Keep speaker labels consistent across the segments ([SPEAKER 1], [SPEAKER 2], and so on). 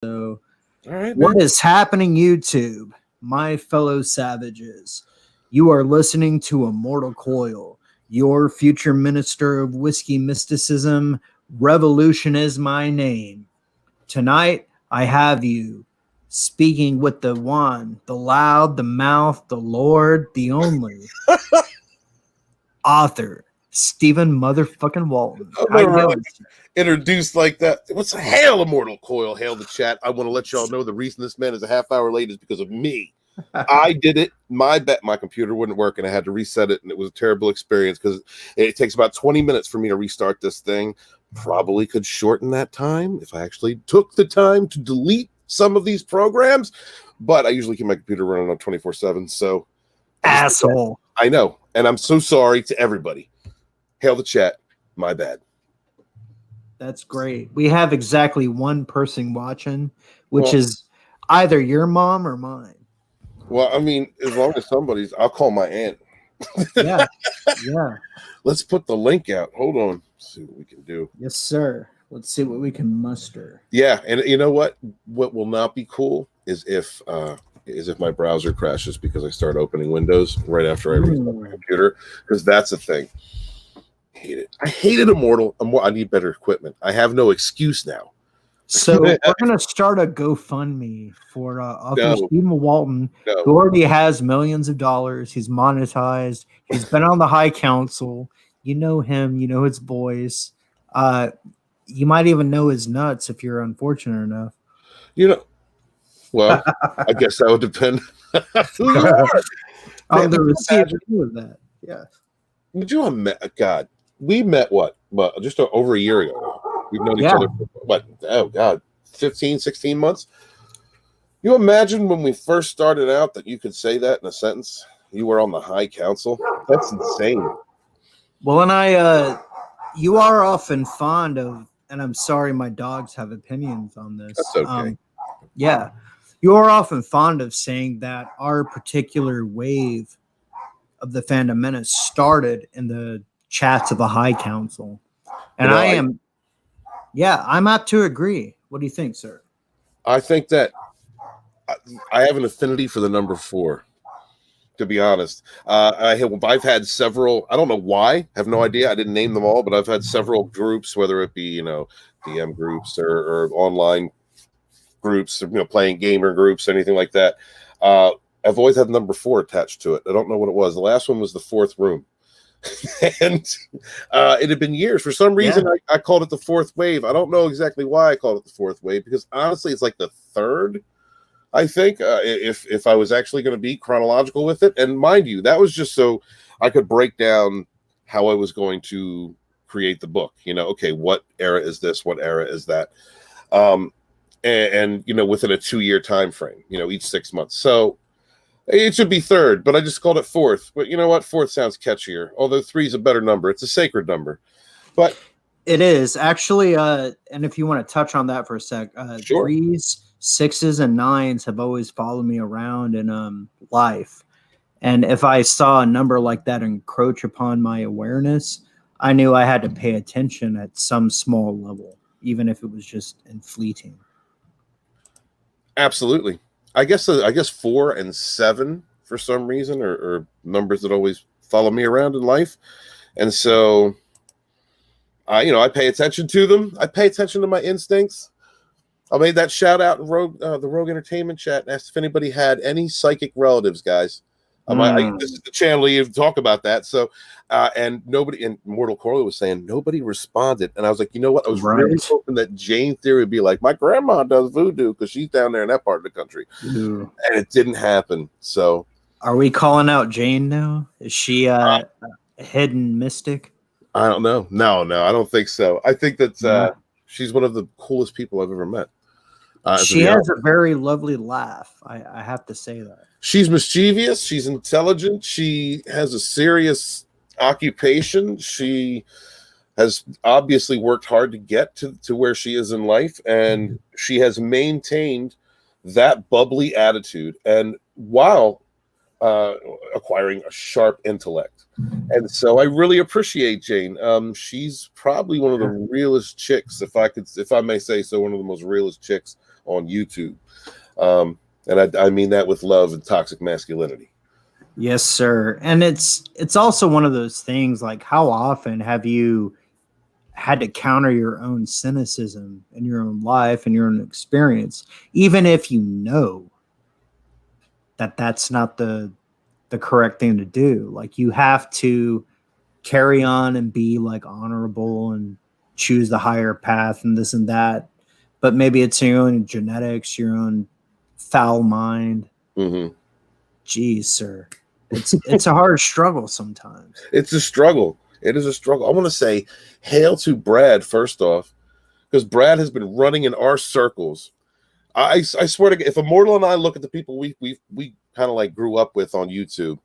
[SPEAKER 1] So,
[SPEAKER 2] All right,
[SPEAKER 1] what
[SPEAKER 2] man.
[SPEAKER 1] is happening, YouTube? My fellow savages, you are listening to Immortal Coil, your future minister of whiskey mysticism. Revolution is my name. Tonight, I have you speaking with the one, the loud, the mouth, the Lord, the only author, Stephen motherfucking Walton.
[SPEAKER 2] I'm
[SPEAKER 1] How you
[SPEAKER 2] never
[SPEAKER 1] doing?
[SPEAKER 2] introduced like that. What's hail, Immortal Coil? Hail the chat. I want to let y'all know the reason this man is a half hour late is because of me. I did it. My computer wouldn't work, and I had to reset it, and it was a terrible experience because it takes about 20 minutes for me to restart this thing. Probably could shorten that time if I actually took the time to delete some of these programs, but I usually keep my computer running on 24/7. So,
[SPEAKER 1] Asshole.
[SPEAKER 2] I know, and I'm so sorry to everybody. Hail the chat. My bad.
[SPEAKER 1] That's great. We have exactly one person watching, which is either your mom or mine.
[SPEAKER 2] Well, I mean, as long as somebody's, I'll call my aunt.
[SPEAKER 1] Yeah. Yeah.
[SPEAKER 2] Let's put the link out. Hold on. Let's see what we can do.
[SPEAKER 1] Yes, sir. Let's see what we can muster.
[SPEAKER 2] Yeah, and you know what? What will not be cool is if my browser crashes because I start opening Windows right after I restart my computer, because that's a thing. I hate it. I hated Immortal. I need better equipment. I have no excuse now.
[SPEAKER 1] So we're gonna start a GoFundMe for author Stephen Walton,
[SPEAKER 2] No.
[SPEAKER 1] who already has millions of dollars. He's monetized. He's been on the High Council. You know him. You know his voice. You might even know his nuts if you're unfortunate enough.
[SPEAKER 2] You know, well, I guess that would depend who you are.
[SPEAKER 1] On the receiver of that. Yeah.
[SPEAKER 2] Would you have met? God, we met what? Well, just over a year ago. We've known each other for what? Oh, God, 15, 16 months. You imagine when we first started out that you could say that in a sentence? You were on the High Council? That's insane.
[SPEAKER 1] Well, and you are often fond of, and I'm sorry my dogs have opinions on this.
[SPEAKER 2] That's okay.
[SPEAKER 1] Yeah. You are often fond of saying that our particular wave of the Fandom Menace started in the chats of the High Council. And I'm apt to agree. What do you think, sir?
[SPEAKER 2] I think that I have an affinity for the number 4, to be honest. I've had several, I don't know why, have no idea. I didn't name them all, but I've had several groups, whether it be, DM groups or online groups, playing gamer groups, anything like that. I've always had number 4 attached to it. I don't know what it was. The last one was the 4th room. And it had been years. For some reason, I called it the 4th wave. I don't know exactly why I called it the 4th wave, because honestly, it's like the 3rd, I think, if I was actually going to be chronological with it. And mind you, that was just so I could break down how I was going to create the book. Okay, what era is this? What era is that? And within a 2-year time frame, each 6 months. So it should be 3rd, but I just called it 4th. But you know what? 4th sounds catchier. Although 3 is a better number. It's a sacred number. But
[SPEAKER 1] it is actually. And if you want to touch on that for a sec,
[SPEAKER 2] sure.
[SPEAKER 1] 3s, 6s, and 9s have always followed me around in life. And if I saw a number like that encroach upon my awareness, I knew I had to pay attention at some small level, even if it was just in fleeting.
[SPEAKER 2] Absolutely. I guess 4 and 7 for some reason are numbers that always follow me around in life, and so I pay attention to them. I pay attention to my instincts. I made that shout out in the Rogue Entertainment chat and asked if anybody had any psychic relatives, guys. This is the channel you talk about that. So, and nobody in Mortal Coil was saying nobody responded, and I was like, you know what? I was really hoping that Jane Theory would be like, my grandma does voodoo because she's down there in that part of the country, and it didn't happen. So,
[SPEAKER 1] are we calling out Jane now? Is she a hidden mystic?
[SPEAKER 2] I don't know. No, I don't think so. I think that she's one of the coolest people I've ever met.
[SPEAKER 1] She has a very lovely laugh. I have to say that.
[SPEAKER 2] She's mischievous. She's intelligent. She has a serious occupation. She has obviously worked hard to get to where she is in life, and she has maintained that bubbly attitude, and while acquiring a sharp intellect. And so I really appreciate Jane. She's probably one of the realest chicks, if I may say so, one of the most realest chicks on YouTube. And I mean that with love and toxic masculinity.
[SPEAKER 1] Yes, sir. And it's also one of those things, like, how often have you had to counter your own cynicism in your own life and your own experience, even if you know that that's not the correct thing to do. Like, you have to carry on and be like honorable and choose the higher path and this and that. But maybe it's your own genetics, your own foul mind.
[SPEAKER 2] Mm-hmm.
[SPEAKER 1] Geez, sir. It's a hard struggle sometimes.
[SPEAKER 2] It's a struggle. It is a struggle. I want to say hail to Brad first off, because Brad has been running in our circles. I swear to God, if Immortal and I look at the people we kind of like grew up with on YouTube,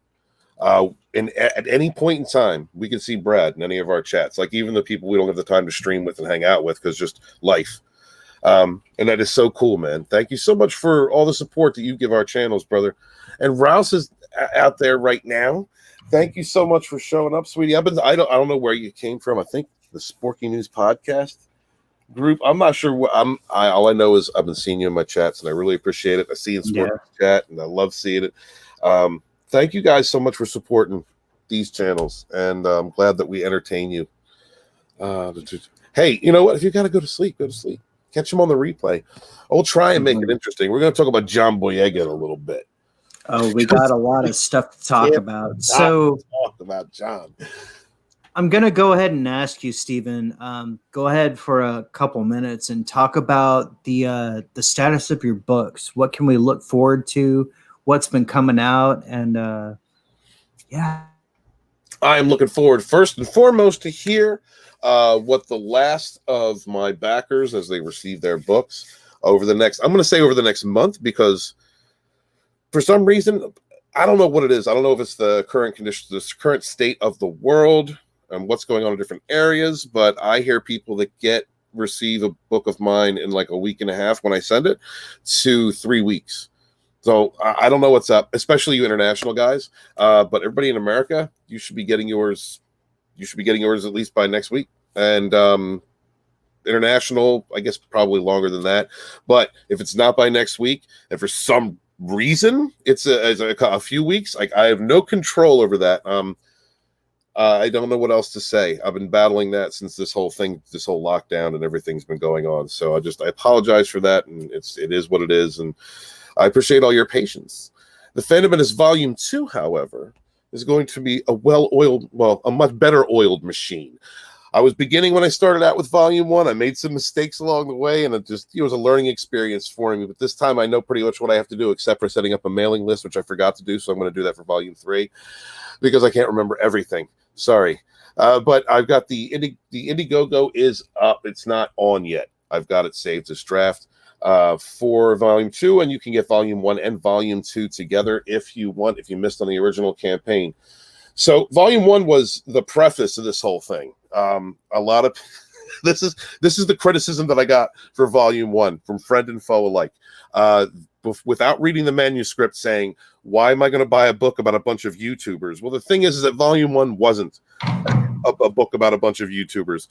[SPEAKER 2] and at any point in time, we can see Brad in any of our chats, like even the people we don't have the time to stream with and hang out with because just life. And that is so cool, man. Thank you so much for all the support that you give our channels, brother. And Rouse is out there right now. Thank you so much for showing up, sweetie. I don't know where you came from. I think the Sporky News podcast group. I'm not sure what all I know is I've been seeing you in my chats and I really appreciate it. I see you in Sporky's chat and I love seeing it. Thank you guys so much for supporting these channels, and I'm glad that we entertain you. Hey, you know what? If you got to go to sleep, go to sleep. Catch them on the replay. I'll try and make it interesting. We're going to talk about John Boyega in a little bit.
[SPEAKER 1] Oh, we got a lot of stuff to talk about. So
[SPEAKER 2] talk about John.
[SPEAKER 1] I'm going to go ahead and ask you, Stephen, go ahead for a couple minutes and talk about the status of your books. What can we look forward to? What's been coming out? And yeah.
[SPEAKER 2] I am looking forward first and foremost to hear what the last of my backers, as they receive their books over the next, I'm going to say over the next month, because for some reason, I don't know what it is. I don't know if it's the current condition, the current state of the world and what's going on in different areas, but I hear people that receive a book of mine in like a week and a half when I send it to 3 weeks. So I don't know what's up, especially you international guys. But everybody in America, you should be getting yours. You should be getting yours at least by next week. And international, I guess probably longer than that. But if it's not by next week, and for some reason it's a few weeks, like I have no control over that. I don't know what else to say. I've been battling that since this whole lockdown and everything's been going on. So I apologize for that, and it is what it is, and I appreciate all your patience. The Fandom Menace Volume 2, however, is going to be a much better oiled machine. I was beginning when I started out with Volume 1. I made some mistakes along the way, and it was a learning experience for me. But this time I know pretty much what I have to do, except for setting up a mailing list, which I forgot to do. So I'm going to do that for Volume 3 because I can't remember everything. Sorry. But I've got the Indiegogo is up. It's not on yet. I've got it saved as draft for Volume 2, and you can get Volume 1 and Volume 2 together if you want, if you missed on the original campaign. So Volume 1 was the preface of this whole thing. A lot of this is the criticism that I got for Volume 1 from friend and foe alike. Without reading the manuscript, saying, why am I going to buy a book about a bunch of YouTubers? Well, the thing is that Volume 1 wasn't a book about a bunch of YouTubers.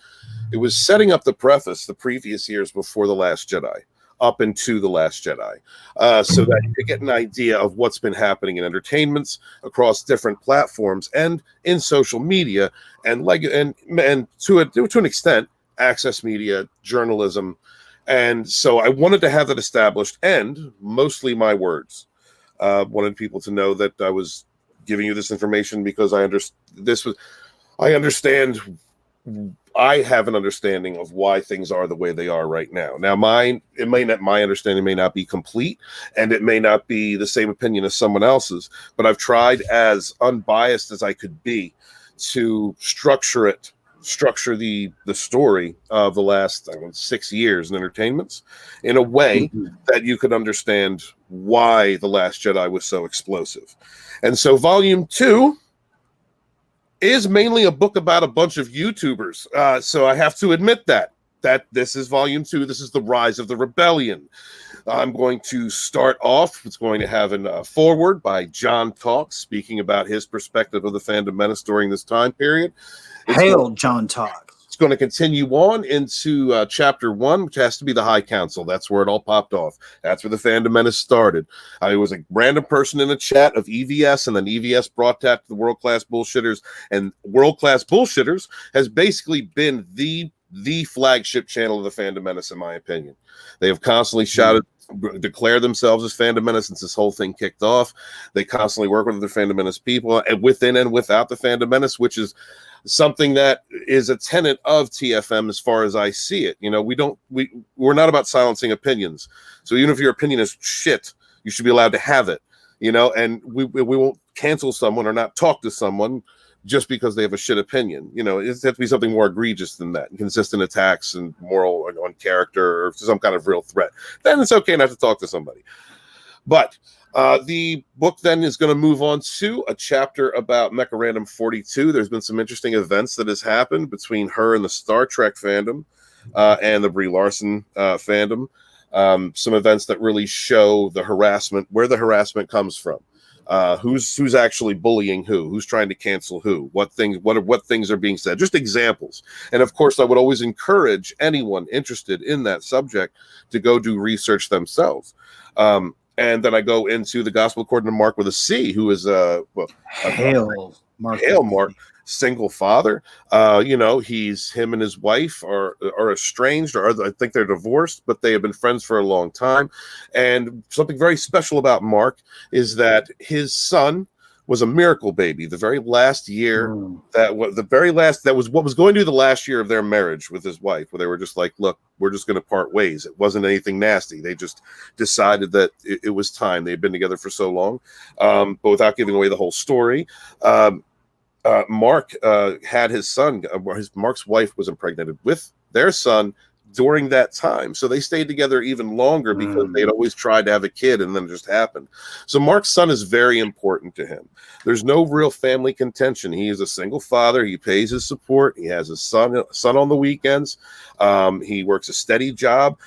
[SPEAKER 2] It was setting up the preface the previous years before The Last Jedi, up into The Last Jedi, so that you could get an idea of what's been happening in entertainments across different platforms and in social media, and to an extent, access media, journalism. And so I wanted to have that established, and mostly my words. Wanted people to know that I was giving you this information because I have an understanding of why things are the way they are right now. Now, my understanding may not be complete, and it may not be the same opinion as someone else's, but I've tried as unbiased as I could be to structure the story of the last 6 years in entertainments in a way that you could understand why The Last Jedi was so explosive. And so Volume 2 is mainly a book about a bunch of YouTubers. So I have to admit that this is Volume 2. This is the rise of the rebellion. I'm going to start off. It's going to have a foreword by John Toth speaking about his perspective of the Fandom Menace during this time period.
[SPEAKER 1] Hail John Toth.
[SPEAKER 2] going to continue on into chapter 1, which has to be the High Council. That's where it all popped off. That's where the Fandom Menace started. It was a random person in a chat of EVS, and then EVS brought that to the World Class Bullshitters, and World Class Bullshitters has basically been the flagship channel of the Fandom Menace, in my opinion. They have constantly shouted, declare themselves as Fandom Menace since this whole thing kicked off. They constantly work with other Fandom Menace people, and within and without the Fandom Menace, which is something that is a tenet of TFM as far as I see it. You know, we're not about silencing opinions. So even if your opinion is shit, you should be allowed to have it. You know, and we won't cancel someone or not talk to someone just because they have a shit opinion. You know, it has to be something more egregious than that, consistent attacks and moral on character or some kind of real threat. Then it's okay not to talk to somebody. But the book then is going to move on to a chapter about Mecha Random 42. There's been some interesting events that has happened between her and the Star Trek fandom and the Brie Larson fandom. Some events that really show the harassment, where the harassment comes from. Who's actually bullying who's trying to cancel what things are being said, just examples. And of course, I would always encourage anyone interested in that subject to go do research themselves. And then I go into the Gospel According to Mark with a C, who is
[SPEAKER 1] Hail
[SPEAKER 2] Mark, single father. You know, him and his wife are estranged, or I think they're divorced, but they have been friends for a long time. And something very special about Mark is that his son was a miracle baby. The very last year that was what was going to be the last year of their marriage with his wife, where they were just like, look, we're just going to part ways. It wasn't anything nasty. They just decided that it was time. They'd been together for so long, but without giving away the whole story. Mark had his son. Mark's wife was impregnated with their son during that time, so they stayed together even longer because they'd always tried to have a kid, and then it just happened. So Mark's son is very important to him. There's no real family contention. He is a single father. He pays his support. He has a son on the weekends. He works a steady job.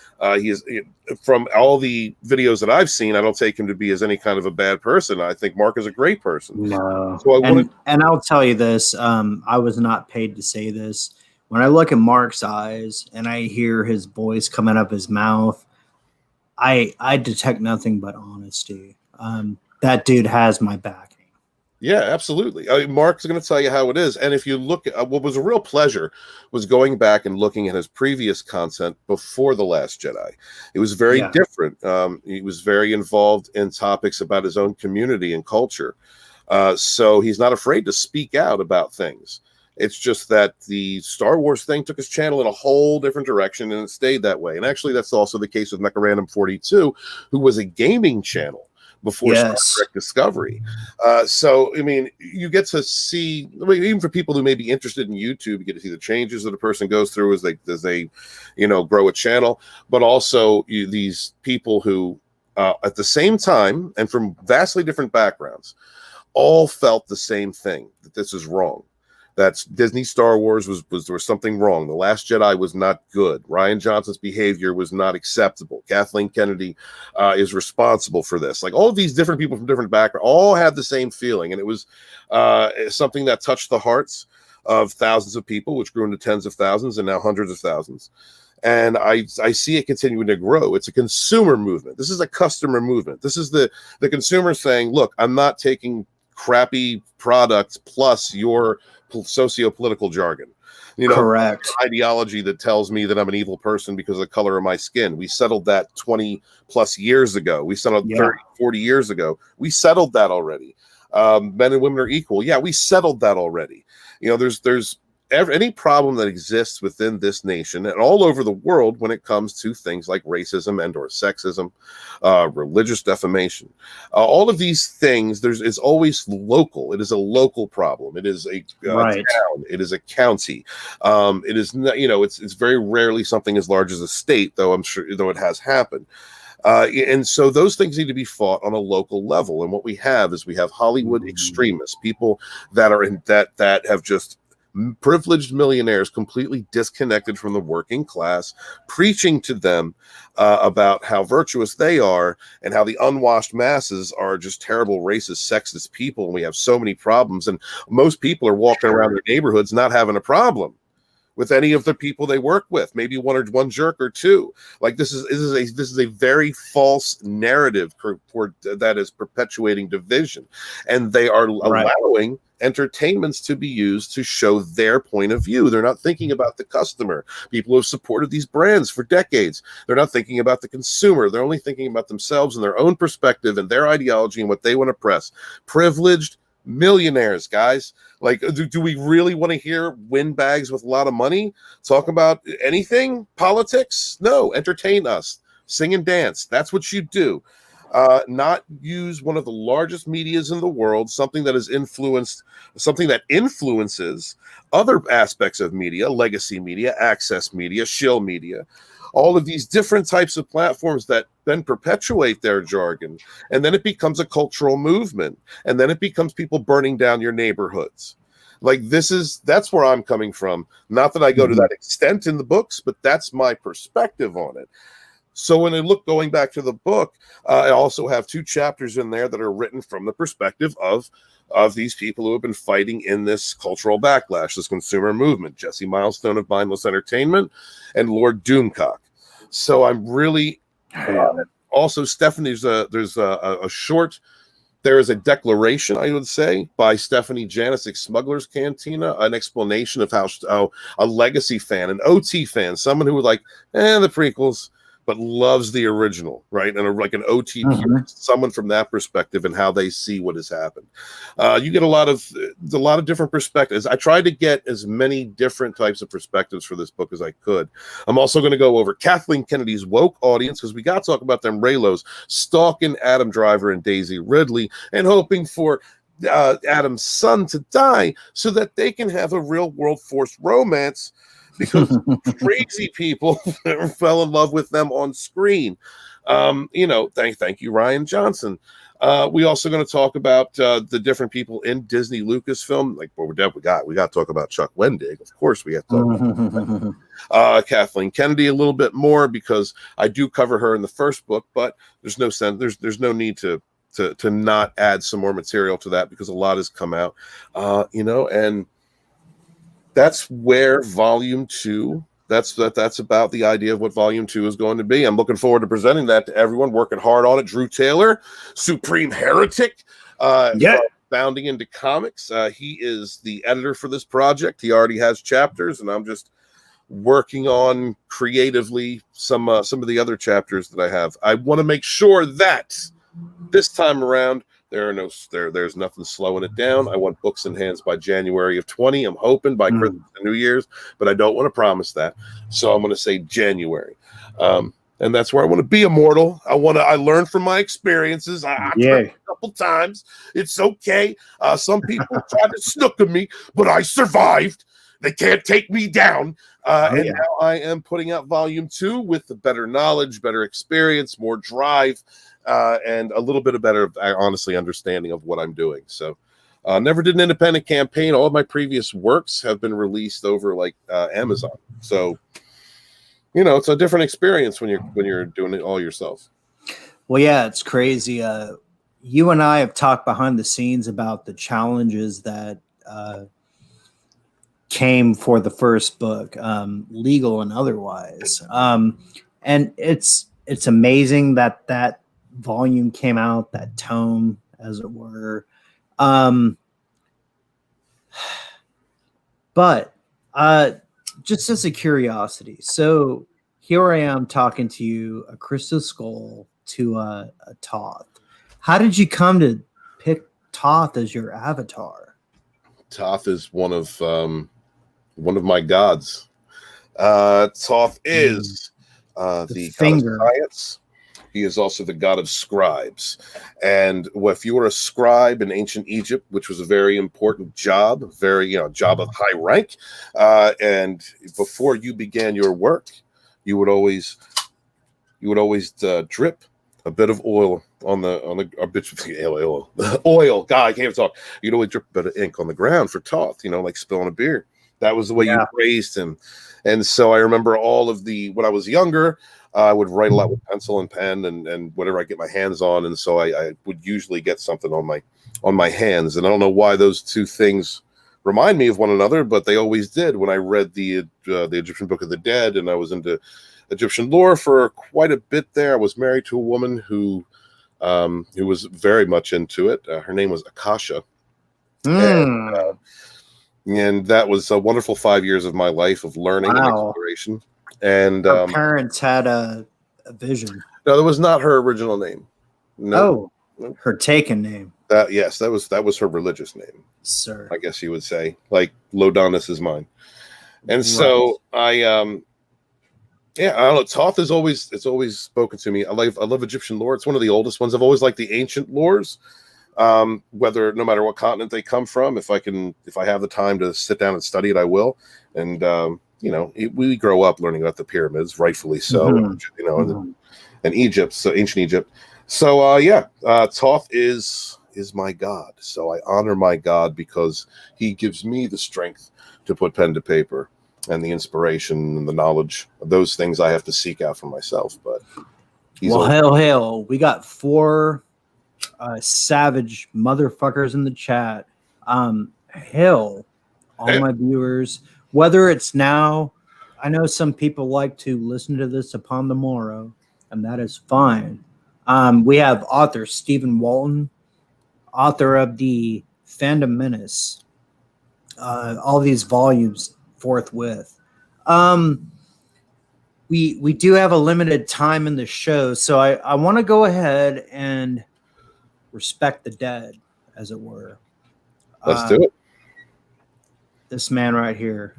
[SPEAKER 2] From all the videos that I've seen, I don't take him to be as any kind of a bad person. I think Mark is a great person.
[SPEAKER 1] No. So and I'll tell you this, I was not paid to say this. When I look at Mark's eyes and I hear his voice coming up his mouth, I detect nothing but honesty. That dude has my backing.
[SPEAKER 2] Yeah, absolutely. I mean, Mark's going to tell you how it is. And if you look at what was a real pleasure was going back and looking at his previous content before The Last Jedi. It was very different. He was very involved in topics about his own community and culture. So he's not afraid to speak out about things. It's just that the Star Wars thing took his channel in a whole different direction, and it stayed that way. And actually, that's also the case with Mecha Random 42, who was a gaming channel before Star Trek Discovery. So, I mean, you get to see, even for people who may be interested in YouTube, you get to see the changes that a person goes through as they grow a channel. But also these people who, at the same time, and from vastly different backgrounds, all felt the same thing, that this is wrong. That's Disney Star Wars there was something wrong. The Last Jedi was not good. Rian Johnson's behavior was not acceptable. Kathleen Kennedy is responsible for this. Like, all of these different people from different backgrounds all had the same feeling, and it was something that touched the hearts of thousands of people, which grew into tens of thousands and now hundreds of thousands. And I see it continuing to grow. It's a consumer movement. This is a customer movement. This is the consumer saying, look, I'm not taking crappy products plus your socio-political jargon,
[SPEAKER 1] correct
[SPEAKER 2] ideology that tells me that I'm an evil person because of the color of my skin. We settled that 20 plus years ago. We settled 30, 40 years ago. We settled that already. Men and women are equal. Yeah, we settled that already. There's any problem that exists within this nation and all over the world when it comes to things like racism and or sexism, religious defamation, all of these things, it's always local. It is a local problem. It is a town. It is a county. It is not, it's very rarely something as large as a state, though it has happened. And so those things need to be fought on a local level. And what we have Hollywood extremists, people that are that have just privileged millionaires completely disconnected from the working class, preaching to them about how virtuous they are and how the unwashed masses are just terrible, racist, sexist people. And we have so many problems. And most people are walking around their neighborhoods not having a problem. with any of the people they work with, maybe one jerk or two. Like this is a very false narrative that is perpetuating division, and they are allowing entertainments to be used to show their point of view. They're not thinking about the customer. People who have supported these brands for decades, they're not thinking about the consumer. They're only thinking about themselves and their own perspective and their ideology and what they want to press. Privileged millionaires, guys. Like, do we really want to hear windbags with a lot of money talk about anything? Politics? No, entertain us. Sing and dance. That's what you do. Not use one of the largest medias in the world, something that influences other aspects of media, legacy media, access media, shill media, all of these different types of platforms that then perpetuate their jargon. And then it becomes a cultural movement. And then it becomes people burning down your neighborhoods. Like that's where I'm coming from. Not that I go to that extent in the books, but that's my perspective on it. So when I going back to the book, I also have 2 chapters in there that are written from the perspective of these people who have been fighting in this cultural backlash, this consumer movement, Jesse Milestone of Mindless Entertainment and Lord Doomcock. So I'm really also, Stephanie, there's a declaration, I would say, by Stephanie Janicek, Smuggler's Cantina, an explanation of how a legacy fan, an OT fan, someone who would like the prequels, but loves the original, right? And like an OT purist, someone from that perspective and how they see what has happened. You get a lot of different perspectives. I tried to get as many different types of perspectives for this book as I could. I'm also going to go over Kathleen Kennedy's woke audience, because we got to talk about them Raylos stalking Adam Driver and Daisy Ridley and hoping for Adam's son to die so that they can have a real world forced romance, because crazy people fell in love with them on screen. Thank you, Rian Johnson. We also going to talk about the different people in Disney Lucasfilm. Like, well, we got to talk about Chuck Wendig. Of course, we have to talk about Kathleen Kennedy a little bit more, because I do cover her in the first book, but there's no sense. There's no need to not add some more material to that, because a lot has come out, and that's where volume 2, that's about the idea of what volume 2 is going to be. I'm looking forward to presenting that to everyone, working hard on it. Drew Taylor, Supreme Heretic, Bounding into Comics. He is the editor for this project. He already has chapters, and I'm just working on creatively some of the other chapters that I have. I want to make sure that this time around, there's nothing slowing it down. I want books in hands by January of 20. I'm hoping by Christmas and New Year's, but I don't want to promise that. So I'm going to say January. And that's where I want to be, Immortal. I learn from my experiences. I tripped a couple times. It's okay. Some people tried to snook at me, but I survived. They can't take me down. Now I am putting out volume 2 with the better knowledge, better experience, more drive, and a little bit of better, honestly, understanding of what I'm doing. So never did an independent campaign. All of my previous works have been released over Amazon. So, it's a different experience when you're doing it all yourself.
[SPEAKER 1] Well, yeah, it's crazy. You and I have talked behind the scenes about the challenges that came for the first book, legal and otherwise. And it's amazing that volume came out, that tome, as it were. But just as a curiosity, so here I am talking to you, a crystal skull to a Toth. How did you come to pick Toth as your avatar?
[SPEAKER 2] Toth is one of my gods. Toth is the
[SPEAKER 1] finger.
[SPEAKER 2] God of science. He is also the god of scribes. And if you were a scribe in ancient Egypt, which was a very important job, job of high rank, and before you began your work, you would always drip a bit of oil on the oil. God, I can't even talk. You'd always drip a bit of ink on the ground for Toth, like spilling a beer. That was the way you praised him. And so I remember when I was younger, I would write a lot with pencil and pen and whatever I get my hands on. And so I would usually get something on my hands. And I don't know why those two things remind me of one another, but they always did. When I read the Egyptian Book of the Dead, and I was into Egyptian lore for quite a bit there. I was married to a woman who was very much into it. Her name was Akasha. And that was a wonderful 5 years of my life of learning and exploration. And
[SPEAKER 1] her parents had a vision.
[SPEAKER 2] No, that was not her original name. No.
[SPEAKER 1] Oh, her taken name.
[SPEAKER 2] Yes, that was her religious name,
[SPEAKER 1] sir.
[SPEAKER 2] I guess you would say, like Lodonis is mine. And so I don't know. Toth is always spoken to me. I love Egyptian lore. It's one of the oldest ones. I've always liked the ancient lores. No matter what continent they come from, if I have the time to sit down and study it, I will. And we grow up learning about the pyramids, rightfully so. And Egypt, so ancient Egypt. So Toth is my god. So I honor my god because he gives me the strength to put pen to paper and the inspiration and the knowledge. Those things I have to seek out for myself. But
[SPEAKER 1] hell, we got 4 savage motherfuckers in the chat. All my viewers, whether it's now, I know some people like to listen to this upon the morrow, and that is fine. We have author Stephen Walton, author of the Fandom Menace, all these volumes forthwith. We do have a limited time in the show, so I want to go ahead and respect the dead, as it were.
[SPEAKER 2] Let's do it.
[SPEAKER 1] This man right here,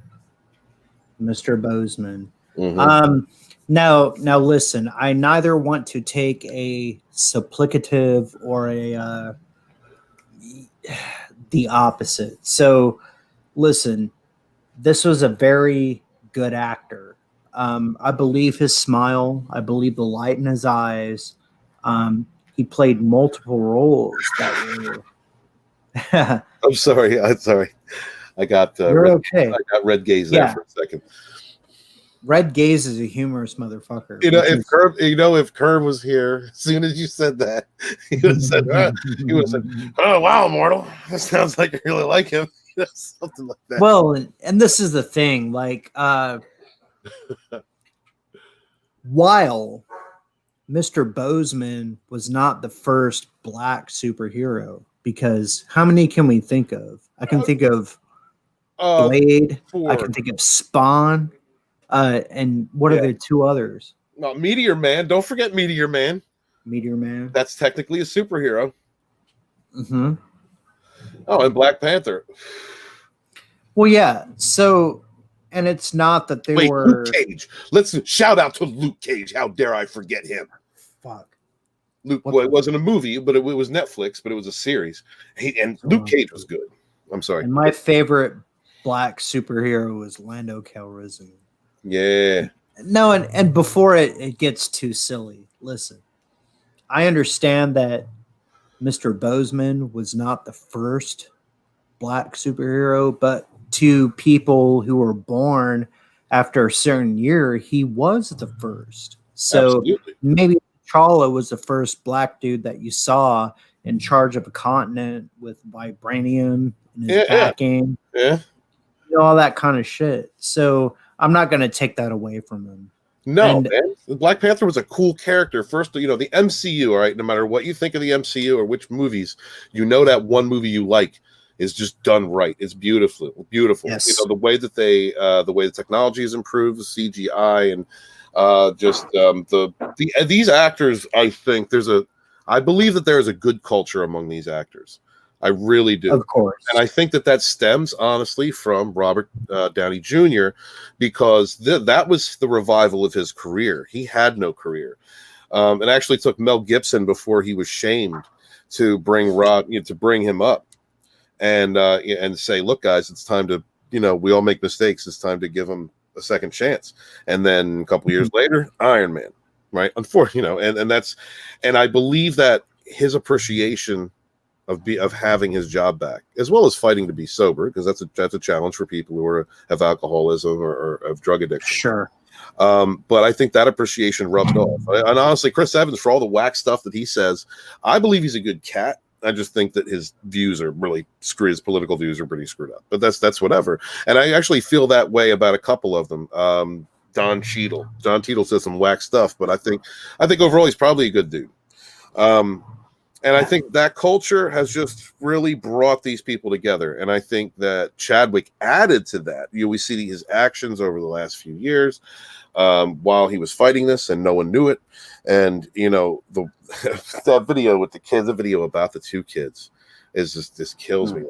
[SPEAKER 1] Mr. Bozeman.
[SPEAKER 2] Mm-hmm.
[SPEAKER 1] Now listen, I neither want to take a supplicative or the opposite. So listen, this was a very good actor. I believe his smile. I believe the light in his eyes. He played multiple roles that were.
[SPEAKER 2] I'm sorry. I got
[SPEAKER 1] okay.
[SPEAKER 2] I got red gaze there for a second.
[SPEAKER 1] Red Gaze is a humorous motherfucker.
[SPEAKER 2] If Kerr was here, as soon as you said that, he would have said, "Oh wow, Mortal, that sounds like I really like him." Something like that.
[SPEAKER 1] Well, and this is the thing, like, while Mr. Bozeman was not the first black superhero, because how many can we think of? I can think of Blade.
[SPEAKER 2] 4.
[SPEAKER 1] I can think of Spawn. And what are the 2 others?
[SPEAKER 2] No, Meteor Man. Don't forget Meteor Man.
[SPEAKER 1] Meteor Man.
[SPEAKER 2] That's technically a superhero.
[SPEAKER 1] Mm-hmm.
[SPEAKER 2] Oh, and Black Panther.
[SPEAKER 1] Well, yeah. So, and it's not that they were.
[SPEAKER 2] Luke Cage. Let's shout out to Luke Cage. How dare I forget him?
[SPEAKER 1] Fuck.
[SPEAKER 2] It wasn't a movie, but it was Netflix, but it was a series. Luke Cage was good. I'm sorry.
[SPEAKER 1] And my favorite black superhero was Lando Calrissian.
[SPEAKER 2] Yeah.
[SPEAKER 1] No, and before it gets too silly, listen, I understand that Mr. Bozeman was not the first black superhero, but to people who were born after a certain year, he was the first. So maybe T'Challa was the first black dude that you saw in charge of a continent with vibranium in his backing.
[SPEAKER 2] Yeah.
[SPEAKER 1] All that kind of shit. So I'm not going to take that away from him.
[SPEAKER 2] No, man. Black Panther was a cool character. First, the MCU, all right, no matter what you think of the MCU or which movies, that one movie you like is just done right. It's beautiful.
[SPEAKER 1] Yes.
[SPEAKER 2] The way that the way the technology has improved, the CGI, and these actors, I believe that there is a good culture among these actors. I really do.
[SPEAKER 1] Of course.
[SPEAKER 2] And I think that stems, honestly, from Robert Downey Jr., because that was the revival of his career. He had no career. It actually took Mel Gibson before he was shamed to bring him up and say, look, guys, it's time to, we all make mistakes. It's time to give him a second chance. And then a couple years later, Iron Man, right? Unfortunately, and I believe that his appreciation of having his job back, as well as fighting to be sober, because that's a challenge for people who have alcoholism or have drug addiction.
[SPEAKER 1] Sure.
[SPEAKER 2] But I think that appreciation rubbed off. And honestly, Chris Evans, for all the whack stuff that he says, I believe he's a good cat. I just think that his views are really screwed. His political views are pretty screwed up. But that's whatever. And I actually feel that way about a couple of them. Don Cheadle. Don Cheadle says some whack stuff, but I think overall he's probably a good dude. And I think that culture has just really brought these people together. And I think that Chadwick added to that. We see his actions over the last few years while he was fighting this, and no one knew it. And that video with the kids, the video about the two kids, is just kills me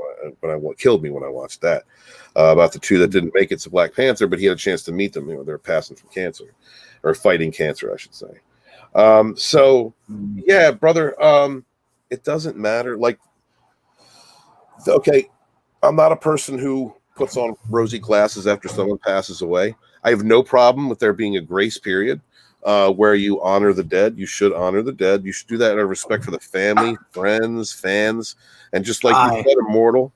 [SPEAKER 2] killed me when I watched that about the two that didn't make it to Black Panther, but he had a chance to meet them. They're passing from cancer, or fighting cancer, I should say. So yeah, brother. It doesn't matter. Like, okay, I'm not a person who puts on rosy glasses after someone passes away. I have no problem with there being a grace period where you honor the dead. You should honor the dead. You should do that out of respect for the family, friends, fans, and just like you said, Immortal,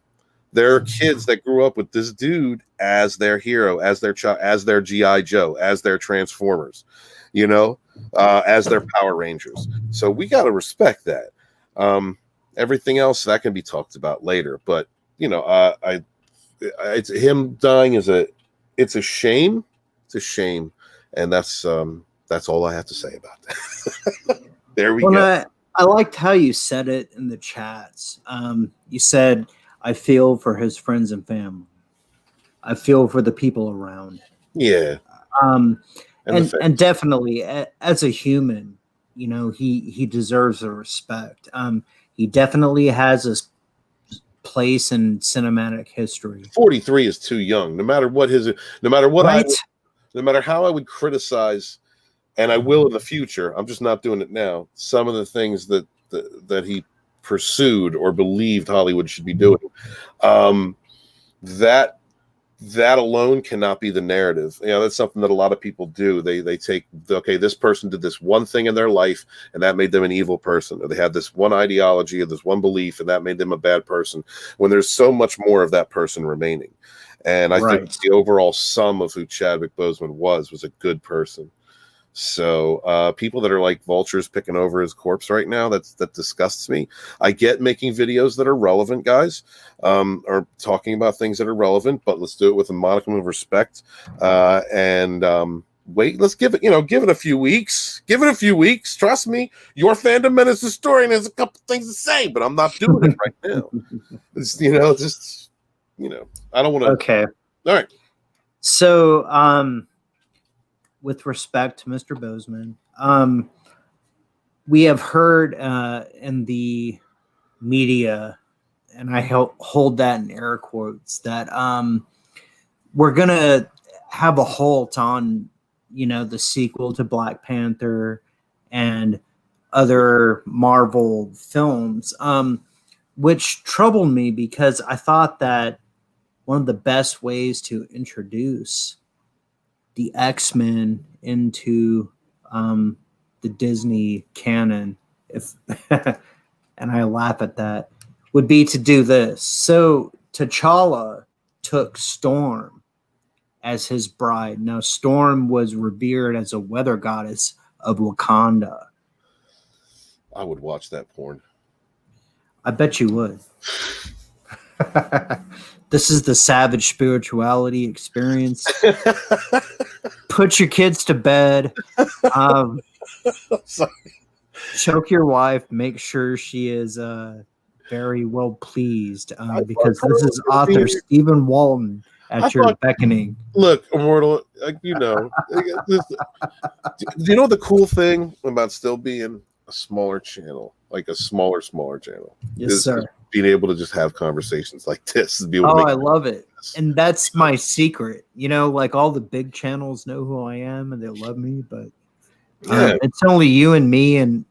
[SPEAKER 2] there are kids that grew up with this dude as their hero, as their child, as their G.I. Joe, as their Transformers, as their Power Rangers. So we got to respect that. Everything else that can be talked about later, but it's him dying it's a shame. It's a shame, and that's all I have to say about that. There we go.
[SPEAKER 1] I liked how you said it in the chats. You said, "I feel for his friends and family. I feel for the people around."
[SPEAKER 2] Yeah.
[SPEAKER 1] And definitely, as a human, he deserves the respect. He definitely has a place in cinematic history.
[SPEAKER 2] 43 is too young. No matter how I would criticize, and I will in the future, I'm just not doing it now, some of the things that he pursued or believed Hollywood should be doing. That alone cannot be the narrative. That's something that a lot of people do. They take, okay, this person did this one thing in their life, and that made them an evil person. Or they had this one ideology or this one belief, and that made them a bad person, when there's so much more of that person remaining. And I think the overall sum of who Chadwick Boseman was a good person. So people that are like vultures picking over his corpse right now, that disgusts me. I get making videos that are relevant, guys, or talking about things that are relevant, but let's do it with a modicum of respect. Wait, let's give it a few weeks. Give it a few weeks. Trust me, your fandom menace historian has a couple things to say, but I'm not doing it right now. I don't want to.
[SPEAKER 1] Okay.
[SPEAKER 2] All right.
[SPEAKER 1] So, with respect to Mr. Bozeman, we have heard in the media, and I hold that in air quotes, that we're going to have a halt on, the sequel to Black Panther and other Marvel films, which troubled me because I thought that one of the best ways to introduce the X-Men into the Disney canon, and I laugh at that, would be to do this. So T'Challa took Storm as his bride. Now, Storm was revered as a weather goddess of Wakanda.
[SPEAKER 2] I would watch that porn.
[SPEAKER 1] I bet you would. This is the savage spirituality experience. Put your kids to bed. Choke your wife. Make sure she is very well pleased, because this is author Stephen Walton at your beckoning.
[SPEAKER 2] Look, Immortal, do you know the cool thing about still being a smaller channel, like a smaller channel?
[SPEAKER 1] Yes, sir.
[SPEAKER 2] Being able to just have conversations like this.
[SPEAKER 1] I love it. And that's my secret. Like all the big channels know who I am and they love me, but it's only you and me and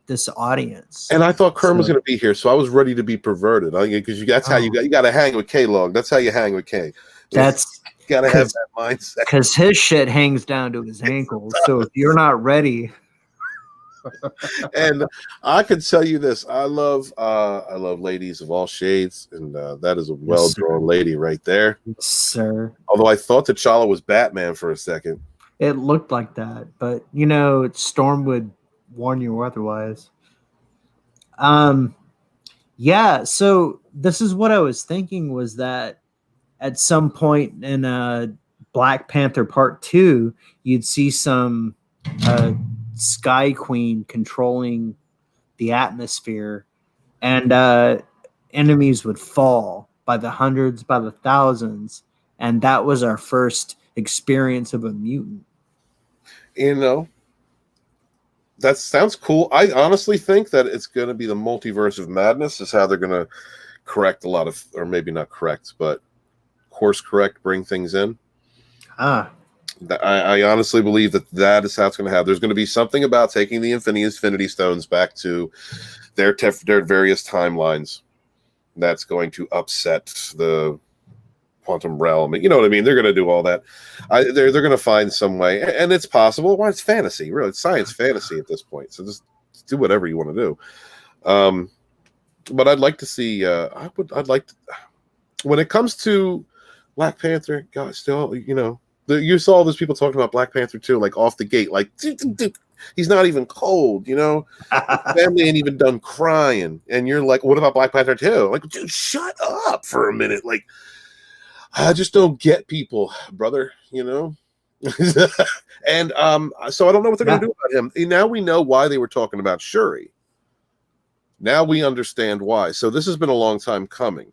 [SPEAKER 1] this audience.
[SPEAKER 2] And I thought Kerm was going to be here, so I was ready to be perverted. Because that's how you got to hang with K-Log. That's how you hang with K.
[SPEAKER 1] That's
[SPEAKER 2] got to have that mindset.
[SPEAKER 1] Because his shit hangs down to his ankles. So if you're not ready.
[SPEAKER 2] And I can tell you this: I love ladies of all shades, and that is a well-drawn lady right there,
[SPEAKER 1] yes, sir.
[SPEAKER 2] Although I thought T'Challa was Batman for a second.
[SPEAKER 1] It looked like that, but Storm would warn you otherwise. Yeah, so this is what I was thinking, was that at some point in Black Panther Part 2, you'd see some Sky Queen controlling the atmosphere, and enemies would fall by the hundreds, by the thousands, and that was our first experience of a mutant.
[SPEAKER 2] You know, that sounds cool. I honestly think that it's going to be the multiverse of madness is how they're going to correct a lot of, or maybe not correct, but course correct, bring things in. I honestly believe that is how it's going to happen. There's going to be something about taking the Infinity Stones back to their various timelines that's going to upset the quantum realm. You know what I mean? They're going to do all that. They're going to find some way, and it's possible. Why, it's fantasy, really. It's science fantasy at this point. So just do whatever you want to do. But I'd like to see. I'd like to. When it comes to Black Panther, God, still, you know, you saw all those people talking about Black Panther 2, like off the gate, like he's not even cold, you know. His family ain't even done crying, and you're like, what about Black Panther 2? Like, dude, shut up for a minute. Like, I just don't get people, brother, you know. And so I don't know what they're gonna do about him. And now we know why they were talking about Shuri. Now we understand why. So this has been a long time coming.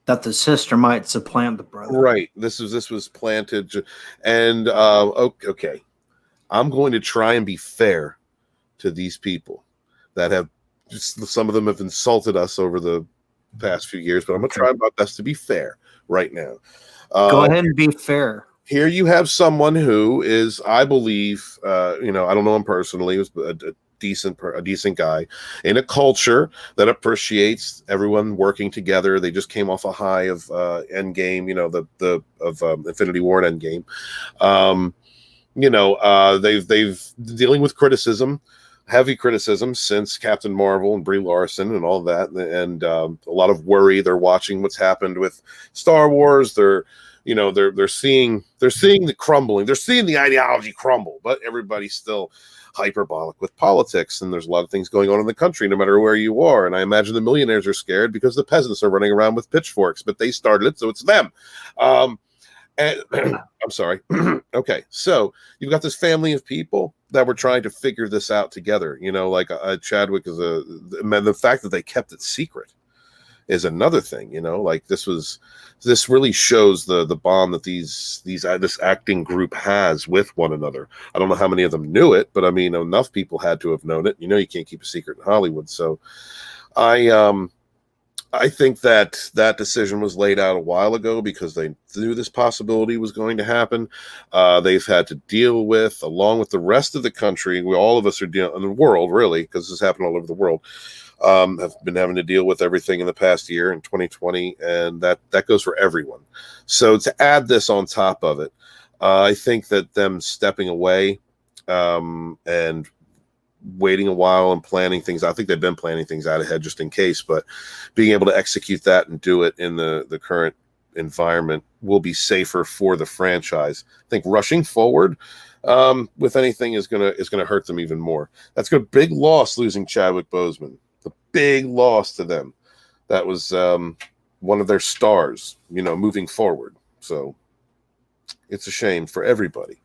[SPEAKER 1] That the sister might supplant the brother.
[SPEAKER 2] Right. This was planted, and okay. I'm going to try and be fair to these people that have, some of them have insulted us over the past few years, but I'm going to try my best to be fair right now.
[SPEAKER 1] Go ahead and be fair.
[SPEAKER 2] Here you have someone who is, I believe, you know, I don't know him personally, he was a decent guy in a culture that appreciates everyone working together. They just came off a high of Endgame, you know, of Infinity War and Endgame. You know, they've dealing with criticism, heavy criticism since Captain Marvel and Brie Larson and all that, and a lot of worry. They're watching what's happened with Star Wars. They're seeing the crumbling. They're seeing the ideology crumble, but everybody's still hyperbolic with politics, and there's a lot of things going on in the country no matter where you are. And I imagine the millionaires are scared because the peasants are running around with pitchforks, but they started it, so it's them. And I'm sorry. Okay, so you've got this family of people that were trying to figure this out together, you know, like Chadwick is the fact that they kept it secret is another thing, you know. Like this really shows the bond that this acting group has with one another. I don't know how many of them knew it, but I mean, enough people had to have known it. You know, you can't keep a secret in Hollywood. So I think that decision was laid out a while ago because they knew this possibility was going to happen. They've had to deal with, along with the rest of the country, all of us are dealing in the world, really, because this happened all over the world, have been having to deal with everything in the past year in 2020, and that goes for everyone. So to add this on top of it, I think that them stepping away and waiting a while and planning things, I think they've been planning things out ahead just in case, but being able to execute that and do it in the current environment will be safer for the franchise. I think rushing forward with anything is gonna hurt them even more. That's a big loss, losing Chadwick Boseman. The big loss to them. That was one of their stars, you know, moving forward. So it's a shame for everybody.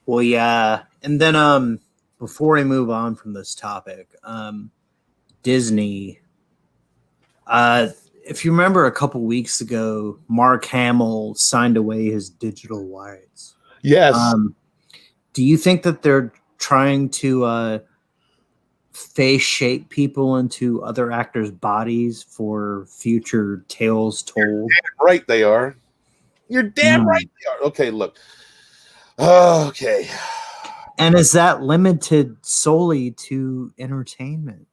[SPEAKER 1] Well, yeah. And then before I move on from this topic, Disney, if you remember a couple weeks ago, Mark Hamill signed away his digital rights.
[SPEAKER 2] Yes.
[SPEAKER 1] Do you think that they're trying to face shape people into other actors' bodies for future tales told?
[SPEAKER 2] You're damn right they are. You're damn right they are. Okay, look. Okay.
[SPEAKER 1] And is that limited solely to entertainment?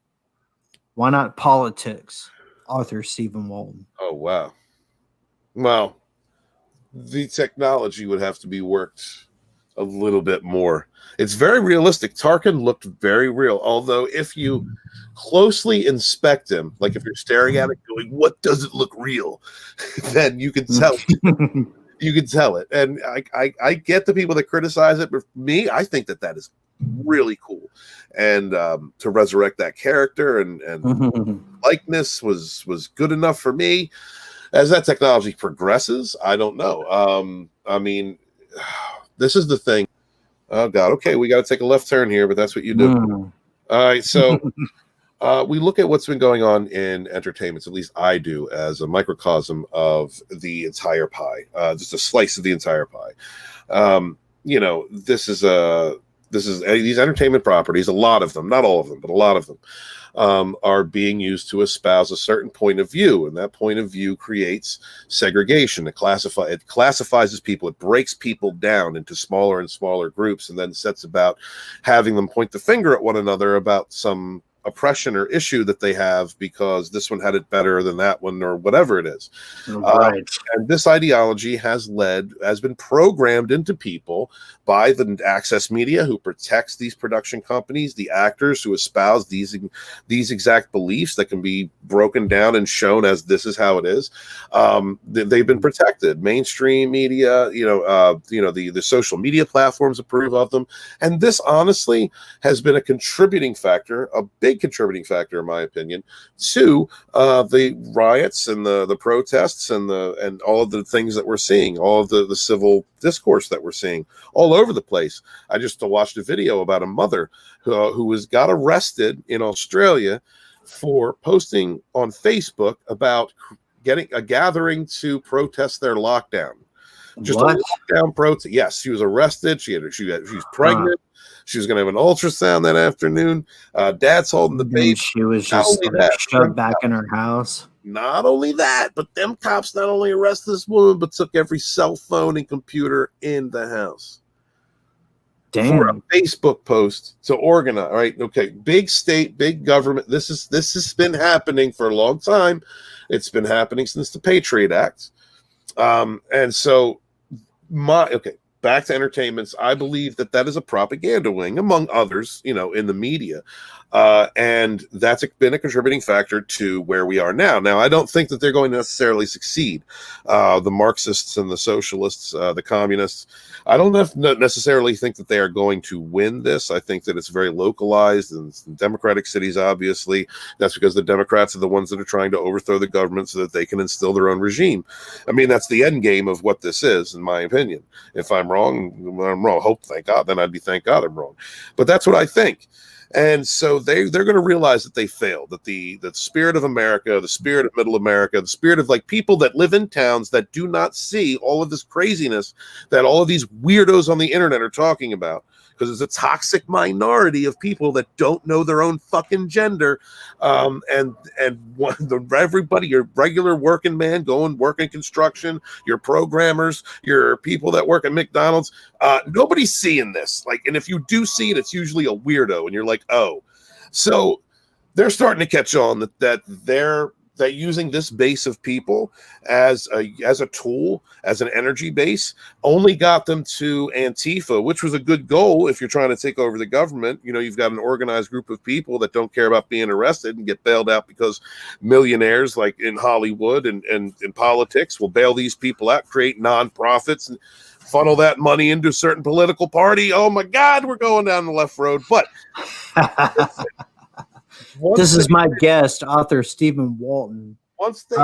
[SPEAKER 1] Why not politics? Arthur Stephen Walton.
[SPEAKER 2] Oh, wow. Well, the technology would have to be worked a little bit more. It's very realistic. Tarkin looked very real, although if you closely inspect him, like if you're staring at it going, what does it look real? Then you can tell. You can tell it. And I get the people that criticize it, but for me, I think that is really cool. and to resurrect that character and likeness was good enough for me. As that technology progresses, I don't know. I mean, this is the thing. Oh God, okay, we got to take a left turn here, but that's what you do. All right, so we look at what's been going on in entertainment. At least I do, as a microcosm of the entire pie, just a slice of the entire pie. You know, this is these entertainment properties. A lot of them, not all of them, but a lot of them, are being used to espouse a certain point of view, and that point of view creates segregation. It classifies people. It breaks people down into smaller and smaller groups, and then sets about having them point the finger at one another about some oppression or issue that they have because this one had it better than that one or whatever it is.
[SPEAKER 1] Right.
[SPEAKER 2] And this ideology has been programmed into people by the access media who protects these production companies, the actors who espouse these exact beliefs that can be broken down and shown as this is how it is. They've been protected. Mainstream media, the social media platforms approve of them. And this honestly has been a contributing factor, a big contributing factor, in my opinion, to the riots and the protests and all of the things that we're seeing, all of the civil discourse that we're seeing all over the place. I just watched a video about a mother who got arrested in Australia for posting on Facebook about getting a gathering to protest their lockdown. Just
[SPEAKER 1] What?
[SPEAKER 2] a lockdown protest. Yes, she was arrested. She was pregnant. She was going to have an ultrasound that afternoon. Dad's holding the baby.
[SPEAKER 1] She was just shoved back in her house.
[SPEAKER 2] Not only that, but them cops not only arrested this woman, but took every cell phone and computer in the house.
[SPEAKER 1] Damn.
[SPEAKER 2] For a Facebook post to organize. All right, okay, big state, big government. This has been happening for a long time. It's been happening since the Patriot Act. And so, back to entertainments. I believe that is a propaganda wing, among others, in the media. And that's been a contributing factor to where we are now. Now, I don't think that they're going to necessarily succeed. The Marxists and the socialists, the communists, I don't necessarily think that they are going to win this. I think that it's very localized in democratic cities, obviously. That's because the Democrats are the ones that are trying to overthrow the government so that they can instill their own regime. I mean, that's the end game of what this is, in my opinion. If I'm wrong, I'm wrong. Thank God. Then I'd be thank God I'm wrong. But that's what I think. And so they're going to realize that they failed, that the spirit of America, the spirit of middle America, the spirit of people that live in towns that do not see all of this craziness that all of these weirdos on the internet are talking about, because it's a toxic minority of people that don't know their own fucking gender. Everybody, your regular working man working construction, your programmers, your people that work at McDonald's, nobody's seeing this. And if you do see it, it's usually a weirdo, and you're like, oh. So they're starting to catch on that using this base of people as a tool, as an energy base, only got them to Antifa, which was a good goal if you're trying to take over the government. You've got an organized group of people that don't care about being arrested and get bailed out because millionaires like in Hollywood and in politics will bail these people out, create nonprofits and funnel that money into a certain political party. Oh my God, we're going down the left road. But
[SPEAKER 1] this is my guest, author Stephen Walton.
[SPEAKER 2] Once they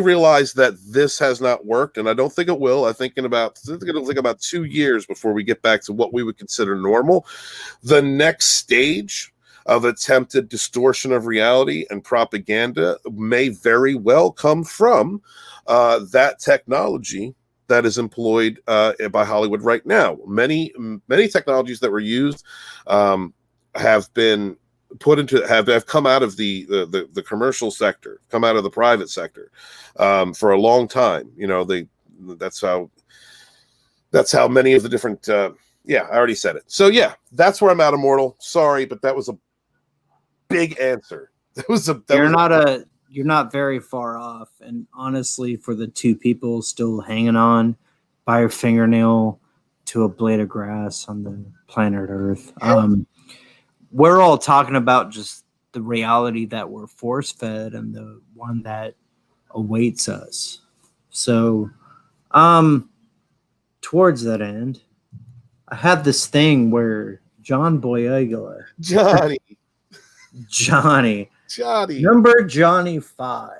[SPEAKER 2] realize that this has not worked, and I don't think it will. I think it'll take about 2 years before we get back to what we would consider normal. The next stage of attempted distortion of reality and propaganda may very well come from that technology that is employed by Hollywood right now. Many technologies that were used have been put into have come out of the commercial sector, come out of the private sector for a long time. That's how many of the different I already said it. So that's where I'm at, Immortal. Sorry, but that was a big answer.
[SPEAKER 1] You're not very far off, and honestly, for the two people still hanging on by a fingernail to a blade of grass on the planet Earth, we're all talking about just the reality that we're force fed and the one that awaits us. So, towards that end, I had this thing where John Boyega,
[SPEAKER 2] Johnny.
[SPEAKER 1] number Johnny 5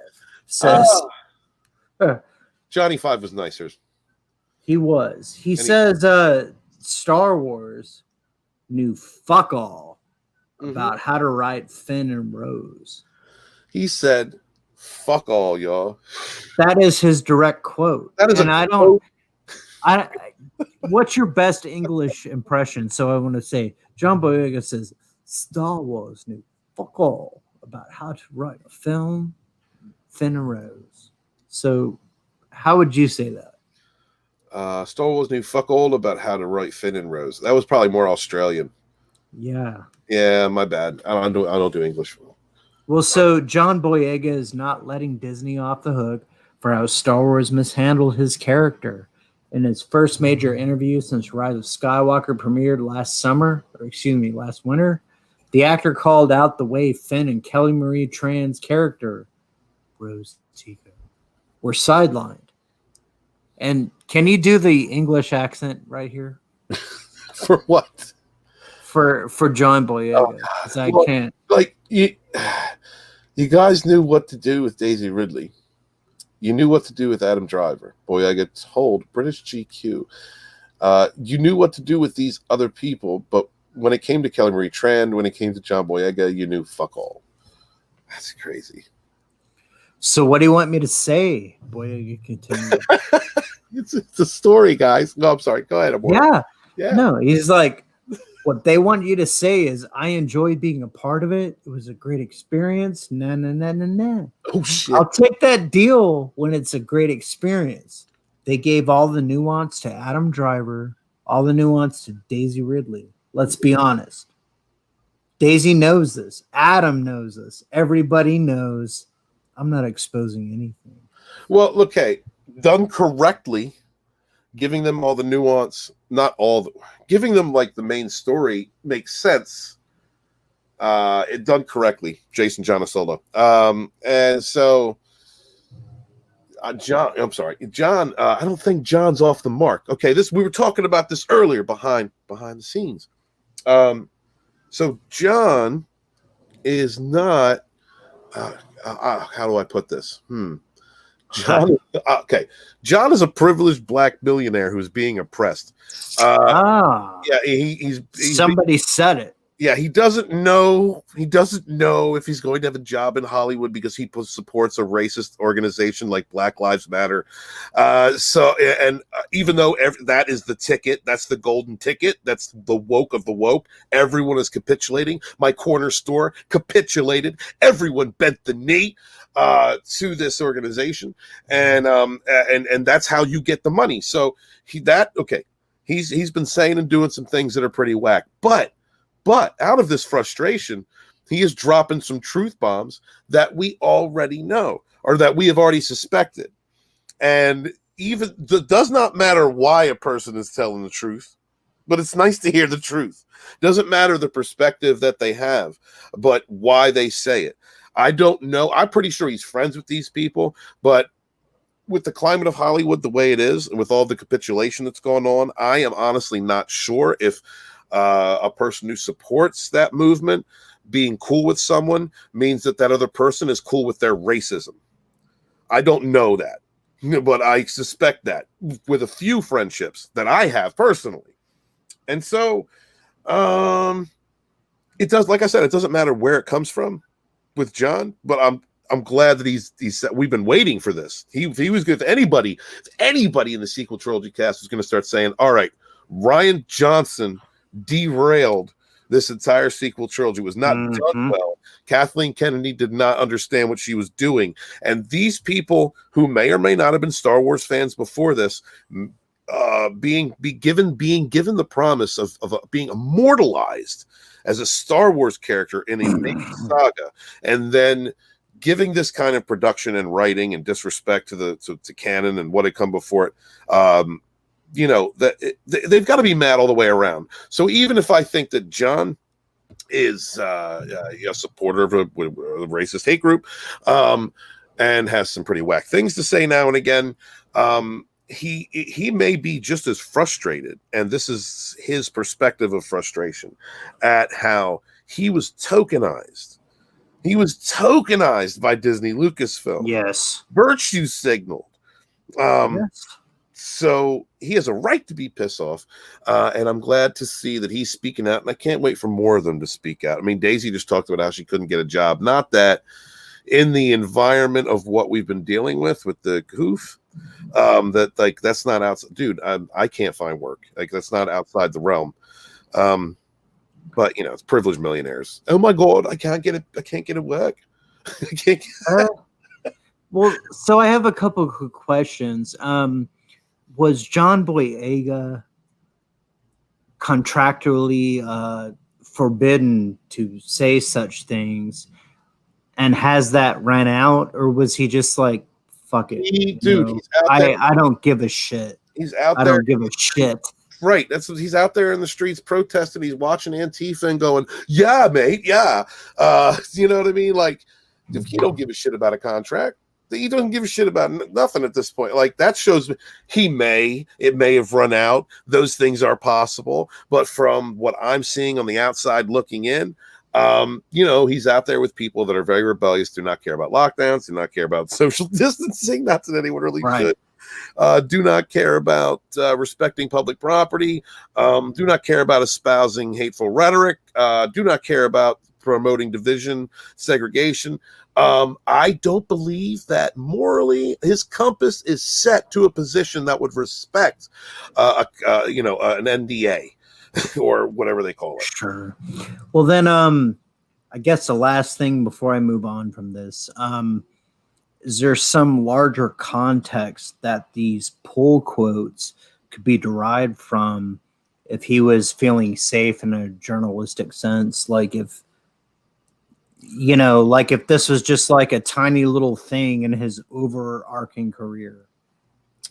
[SPEAKER 1] says
[SPEAKER 2] Johnny 5 was nicer.
[SPEAKER 1] he was. He says Star Wars knew fuck all about how to write Finn and Rose.
[SPEAKER 2] He said, "Fuck all, y'all."
[SPEAKER 1] That is his direct quote.
[SPEAKER 2] That is,
[SPEAKER 1] and what's your best English impression? So I want to say, John Boyega says, Star Wars knew fuck all about how to write a film, Finn and Rose. So how would you say that?
[SPEAKER 2] Star Wars knew fuck all about how to write Finn and Rose. That was probably more Australian.
[SPEAKER 1] Yeah.
[SPEAKER 2] Yeah, my bad. I don't do English well.
[SPEAKER 1] Well, so John Boyega is not letting Disney off the hook for how Star Wars mishandled his character. In his first major interview since Rise of Skywalker premiered last winter, the actor called out the way Finn and Kelly Marie Tran's character, Rose Tico, were sidelined. And can you do the English accent right here?
[SPEAKER 2] For what?
[SPEAKER 1] For John Boyega. Because I can't.
[SPEAKER 2] Like, you guys knew what to do with Daisy Ridley. You knew what to do with Adam Driver. Boyega told British GQ. You knew what to do with these other people, but when it came to Kelly Marie Tran, when it came to John Boyega, you knew fuck all. That's crazy.
[SPEAKER 1] So what do you want me to say? Boyega continued.
[SPEAKER 2] It's a story, guys. No, I'm sorry. Go ahead.
[SPEAKER 1] Yeah. No, he's like, what they want you to say is, I enjoyed being a part of it. It was a great experience. Nah.
[SPEAKER 2] Oh, shit.
[SPEAKER 1] I'll take that deal when it's a great experience. They gave all the nuance to Adam Driver, all the nuance to Daisy Ridley. Let's be honest. Daisy knows this. Adam knows this. Everybody knows. I'm not exposing anything.
[SPEAKER 2] Well, look, hey, done correctly, giving them all the nuance, giving them like the main story makes sense. It done correctly, Jason Giannisolo. And so John, I don't think John's off the mark. Okay, we were talking about this earlier behind the scenes. So John is not how do I put this? John is a privileged black billionaire who's being oppressed. Yeah, he's
[SPEAKER 1] somebody said it.
[SPEAKER 2] Yeah, he doesn't know if he's going to have a job in Hollywood because he supports a racist organization like Black Lives Matter. Even though that is the ticket, that's the golden ticket, that's the woke of the woke. Everyone is capitulating. My corner store capitulated. Everyone bent the knee to this organization, and that's how you get the money. So he's been saying and doing some things that are pretty whack, but out of this frustration, he is dropping some truth bombs that we already know, or that we have already suspected. And even does not matter why a person is telling the truth, but it's nice to hear the truth. Doesn't matter the perspective that they have, but why they say it. I don't know. I'm pretty sure he's friends with these people, but with the climate of Hollywood the way it is, and with all the capitulation that's going on, I am honestly not sure if a person who supports that movement being cool with someone means that other person is cool with their racism. I don't know that, but I suspect that with a few friendships that I have personally. And so it does, like I said, it doesn't matter where it comes from with John, but I'm glad that he's we've been waiting for this. He was good. If anybody in the sequel trilogy cast was going to start saying, all right, Rian Johnson derailed this entire sequel trilogy, was not done well. Kathleen Kennedy did not understand what she was doing, and these people who may or may not have been Star Wars fans before this, being given the promise of being immortalized as a Star Wars character in a major saga, and then giving this kind of production and writing and disrespect to canon and what had come before it. They've got to be mad all the way around. So even if I think that John is a supporter of a racist hate group and has some pretty whack things to say now and again, he may be just as frustrated, and this is his perspective of frustration, at how he was tokenized. He was tokenized by Disney Lucasfilm.
[SPEAKER 1] Yes.
[SPEAKER 2] Virtue signaled.
[SPEAKER 1] Yes.
[SPEAKER 2] So he has a right to be pissed off, and I'm glad to see that he's speaking out, and I can't wait for more of them to speak out. I mean, Daisy just talked about how she couldn't get a job. Not that in the environment of what we've been dealing with the goof, that like that's not outside. Dude, I can't find work. Like that's not outside the realm. But you know, it's privileged millionaires. Oh my God, I can't get it. I can't get it work. I can't get
[SPEAKER 1] well, so I have a couple of quick questions. Was John Boyega contractually forbidden to say such things, and has that ran out, or was he just like, fuck it?
[SPEAKER 2] He's out there.
[SPEAKER 1] I don't give a shit.
[SPEAKER 2] He's out
[SPEAKER 1] I
[SPEAKER 2] there.
[SPEAKER 1] don't give a shit.
[SPEAKER 2] Right. That's what he's out there in the streets protesting. He's watching Antifa and going, yeah, mate. Yeah. You know what I mean? Like, if he don't give a shit about a contract, he doesn't give a shit about nothing at this point. Like, that shows me it may have run out. Those things are possible. But from what I'm seeing on the outside looking in, you know, he's out there with people that are very rebellious, do not care about lockdowns, do not care about social distancing. Not that anyone really should. Do not care about respecting public property, do not care about espousing hateful rhetoric, do not care about promoting division, segregation. I don't believe that morally his compass is set to a position that would respect, an NDA or whatever they call it.
[SPEAKER 1] Sure. Well, then, I guess the last thing before I move on from this, is there some larger context that these pull quotes could be derived from if he was feeling safe in a journalistic sense? Like if, you know, like if this was just like a tiny little thing in his overarching career.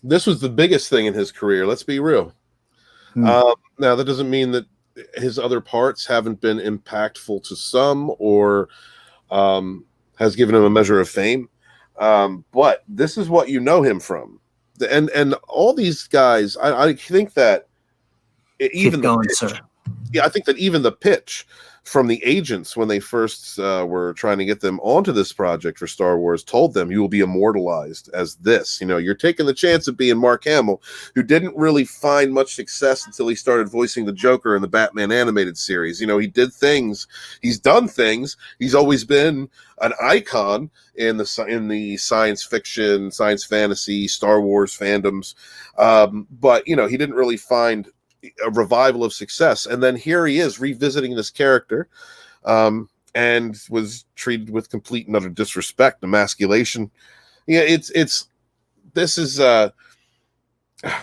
[SPEAKER 2] This was the biggest thing in his career. Let's be real. Now, that doesn't mean that his other parts haven't been impactful to some or has given him a measure of fame. But this is what you know him from, and all these guys. I think that even I think that even the pitch from the agents when they first were trying to get them onto this project for Star Wars told them you will be immortalized as this. You know, you're taking the chance of being Mark Hamill, who didn't really find much success until he started voicing the Joker in the Batman animated series. You know, he did things, he's done things, he's always been an icon in the science fiction, science fantasy, Star Wars fandoms, but you know, he didn't really find a revival of success. And then here he is revisiting this character, and was treated with complete and utter disrespect, emasculation. Yeah, this is God,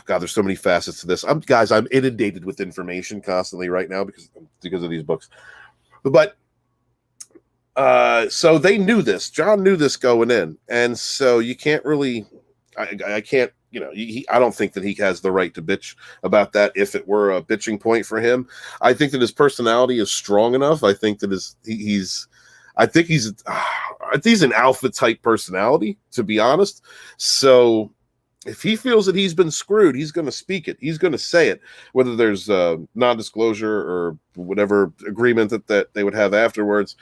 [SPEAKER 2] there's so many facets to this. I'm inundated with information constantly right now because of these books. But so they knew this. John knew this going in, and so you can't really I can't, you know, I don't think that he has the right to bitch about that if it were a bitching point for him. I think that his personality is strong enough. I think that he's an alpha type personality, to be honest. So if he feels that he's been screwed, he's going to speak it. He's going to say it, whether there's non-disclosure or whatever agreement that they would have afterwards.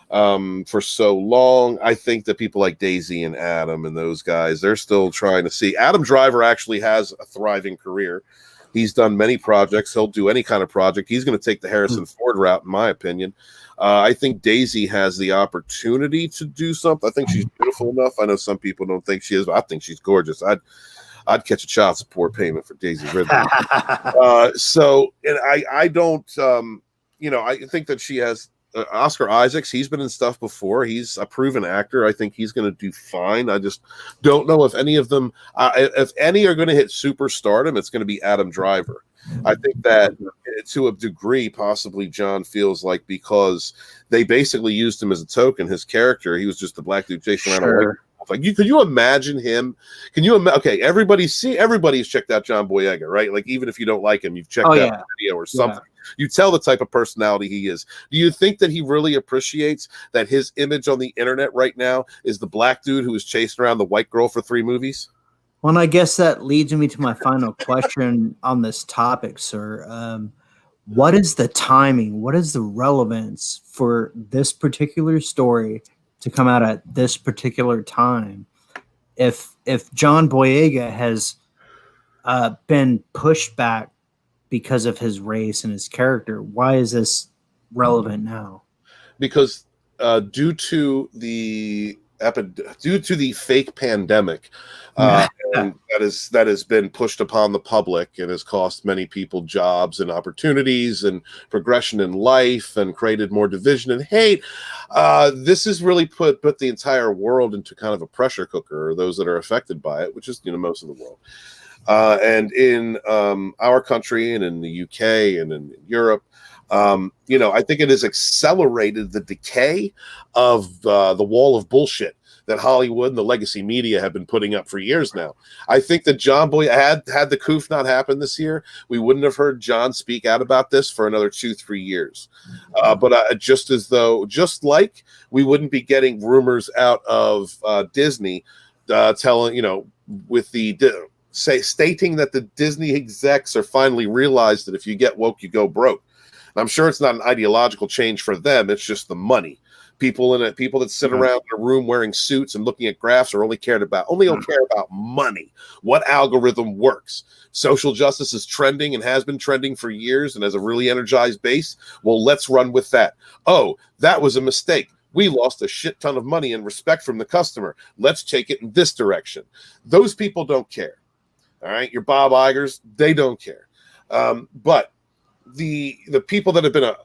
[SPEAKER 2] For so long, I think that people like Daisy and Adam and those guys, they're still trying to see. Adam Driver actually has a thriving career. He's done many projects. He'll do any kind of project. He's going to take the Harrison Ford route, in my opinion. I think Daisy has the opportunity to do something. I think she's beautiful enough. I know some people don't think she is, but I think she's gorgeous. I'd catch a child support payment for Daisy Ridley. I don't, I think that she has Oscar Isaacs. He's been in stuff before. He's a proven actor. I think he's going to do fine. I just don't know if any of them, if any are going to hit superstardom, it's going to be Adam Driver. I think that to a degree, possibly John feels like because they basically used him as a token, his character, he was just a black dude chasing around.
[SPEAKER 1] Sure.
[SPEAKER 2] Like, could you imagine him? Can you imagine? Okay, everybody's checked out John Boyega, right? Like, even if you don't like him, you've checked out a video or something. Yeah. You tell the type of personality he is. Do you think that he really appreciates that his image on the internet right now is the black dude who was chasing around the white girl for 3 movies?
[SPEAKER 1] Well, and I guess that leads me to my final question on this topic, sir. What is the timing? What is the relevance for this particular story to come out at this particular time? If John Boyega has been pushed back because of his race and his character, why is this relevant now?
[SPEAKER 2] Because due to the fake pandemic, and that has been pushed upon the public and has cost many people jobs and opportunities and progression in life and created more division and hate. This has really put the entire world into kind of a pressure cooker, or those that are affected by it, which is most of the world. And in our country and in the UK and in Europe, I think it has accelerated the decay of the wall of bullshit that Hollywood and the legacy media have been putting up for years now. I think that John had the coup not happen this year, we wouldn't have heard John speak out about this for another 2-3 years. But just like we wouldn't be getting rumors out of Disney telling, with the stating that the Disney execs are finally realized that if you get woke, you go broke. And I'm sure it's not an ideological change for them. It's just the money. People that sit around in a room wearing suits and looking at graphs are only care about money. What algorithm works? Social justice is trending and has been trending for years and has a really energized base. Well, let's run with that. Oh, that was a mistake. We lost a shit ton of money and respect from the customer. Let's take it in this direction. Those people don't care. All right, your Bob Igers, they don't care. But the people that have been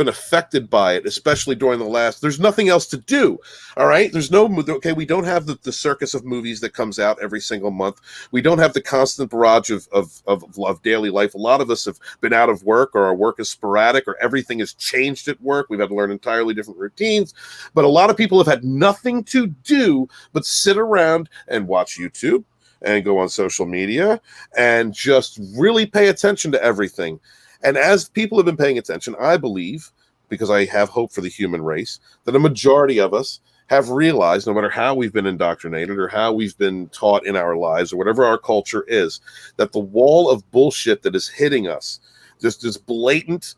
[SPEAKER 2] affected by it, especially during the last, there's nothing else to do. All right, we don't have the circus of movies that comes out every single month. We don't have the constant barrage of daily life. A lot of us have been out of work, or our work is sporadic, or everything has changed at work. We've had to learn entirely different routines. But a lot of people have had nothing to do but sit around and watch YouTube and go on social media and just really pay attention to everything. And as people have been paying attention, I believe, because I have hope for the human race, that a majority of us have realized, no matter how we've been indoctrinated or how we've been taught in our lives or whatever our culture is, that the wall of bullshit that is hitting us, just this blatant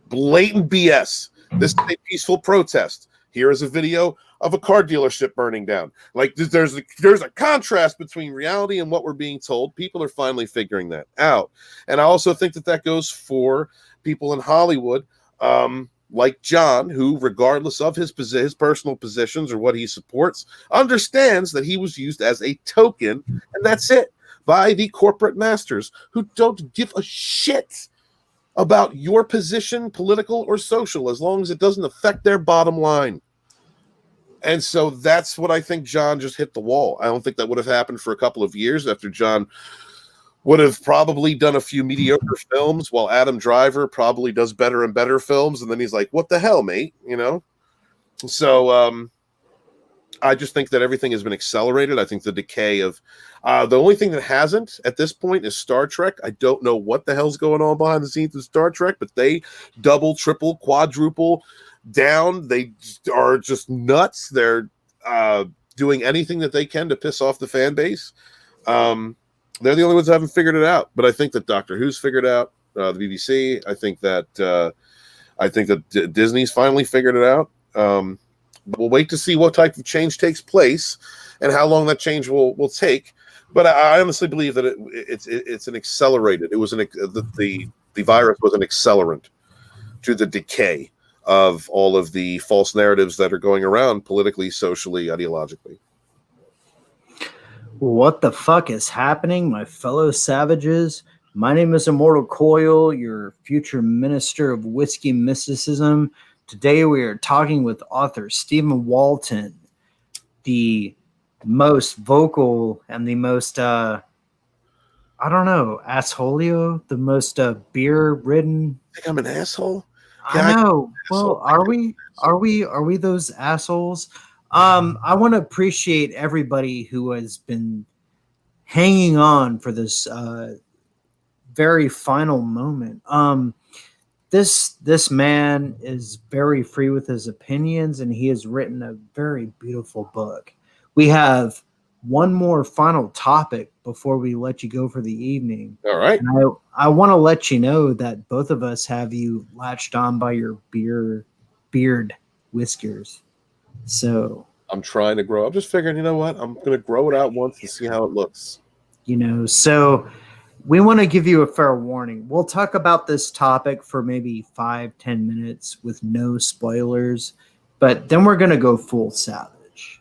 [SPEAKER 2] BS, this is a peaceful protest. Here is a video of a car dealership burning down. Like, there's a contrast between reality and what we're being told. People are finally figuring that out. And I also think that goes for people in Hollywood, like John, who, regardless of his personal positions or what he supports, understands that he was used as a token, and that's it, by the corporate masters who don't give a shit about your position, political or social, as long as it doesn't affect their bottom line. And so that's what I think. John just hit the wall. I don't think that would have happened for a couple of years after John would have probably done a few mediocre films, while Adam Driver probably does better and better films. And then he's like, what the hell, mate? So I just think that everything has been accelerated. I think the decay of the only thing that hasn't at this point is Star Trek. I don't know what the hell's going on behind the scenes of Star Trek, but they double, triple, quadruple down. They are just nuts. They're doing anything that they can to piss off the fan base. They're the only ones that haven't figured it out. But I think that Doctor Who's figured out, the BBC. I think that Disney's finally figured it out. We'll wait to see what type of change takes place and how long that change will take. But I honestly believe that it's an accelerated. It was the virus was an accelerant to the decay of all of the false narratives that are going around politically, socially, ideologically.
[SPEAKER 1] What the fuck is happening, my fellow savages? My name is Immortal Coil, your future minister of whiskey mysticism. Today we are talking with author Stephen Walton, the most vocal and the most, assholio, the most beer-ridden.
[SPEAKER 2] I think I'm an asshole.
[SPEAKER 1] I know. Well, are we those assholes? I want to appreciate everybody who has been hanging on for this very final moment. This man is very free with his opinions, and he has written a very beautiful book. We have one more final topic before we let you go for the evening.
[SPEAKER 2] All right.
[SPEAKER 1] And I want to let you know that both of us have you latched on by your beard whiskers. So
[SPEAKER 2] I'm trying to grow. I'm just figuring, you know what? I'm going to grow it out once and see how it looks.
[SPEAKER 1] So we want to give you a fair warning. We'll talk about this topic for maybe 5-10 minutes with no spoilers, but then we're going to go full savage.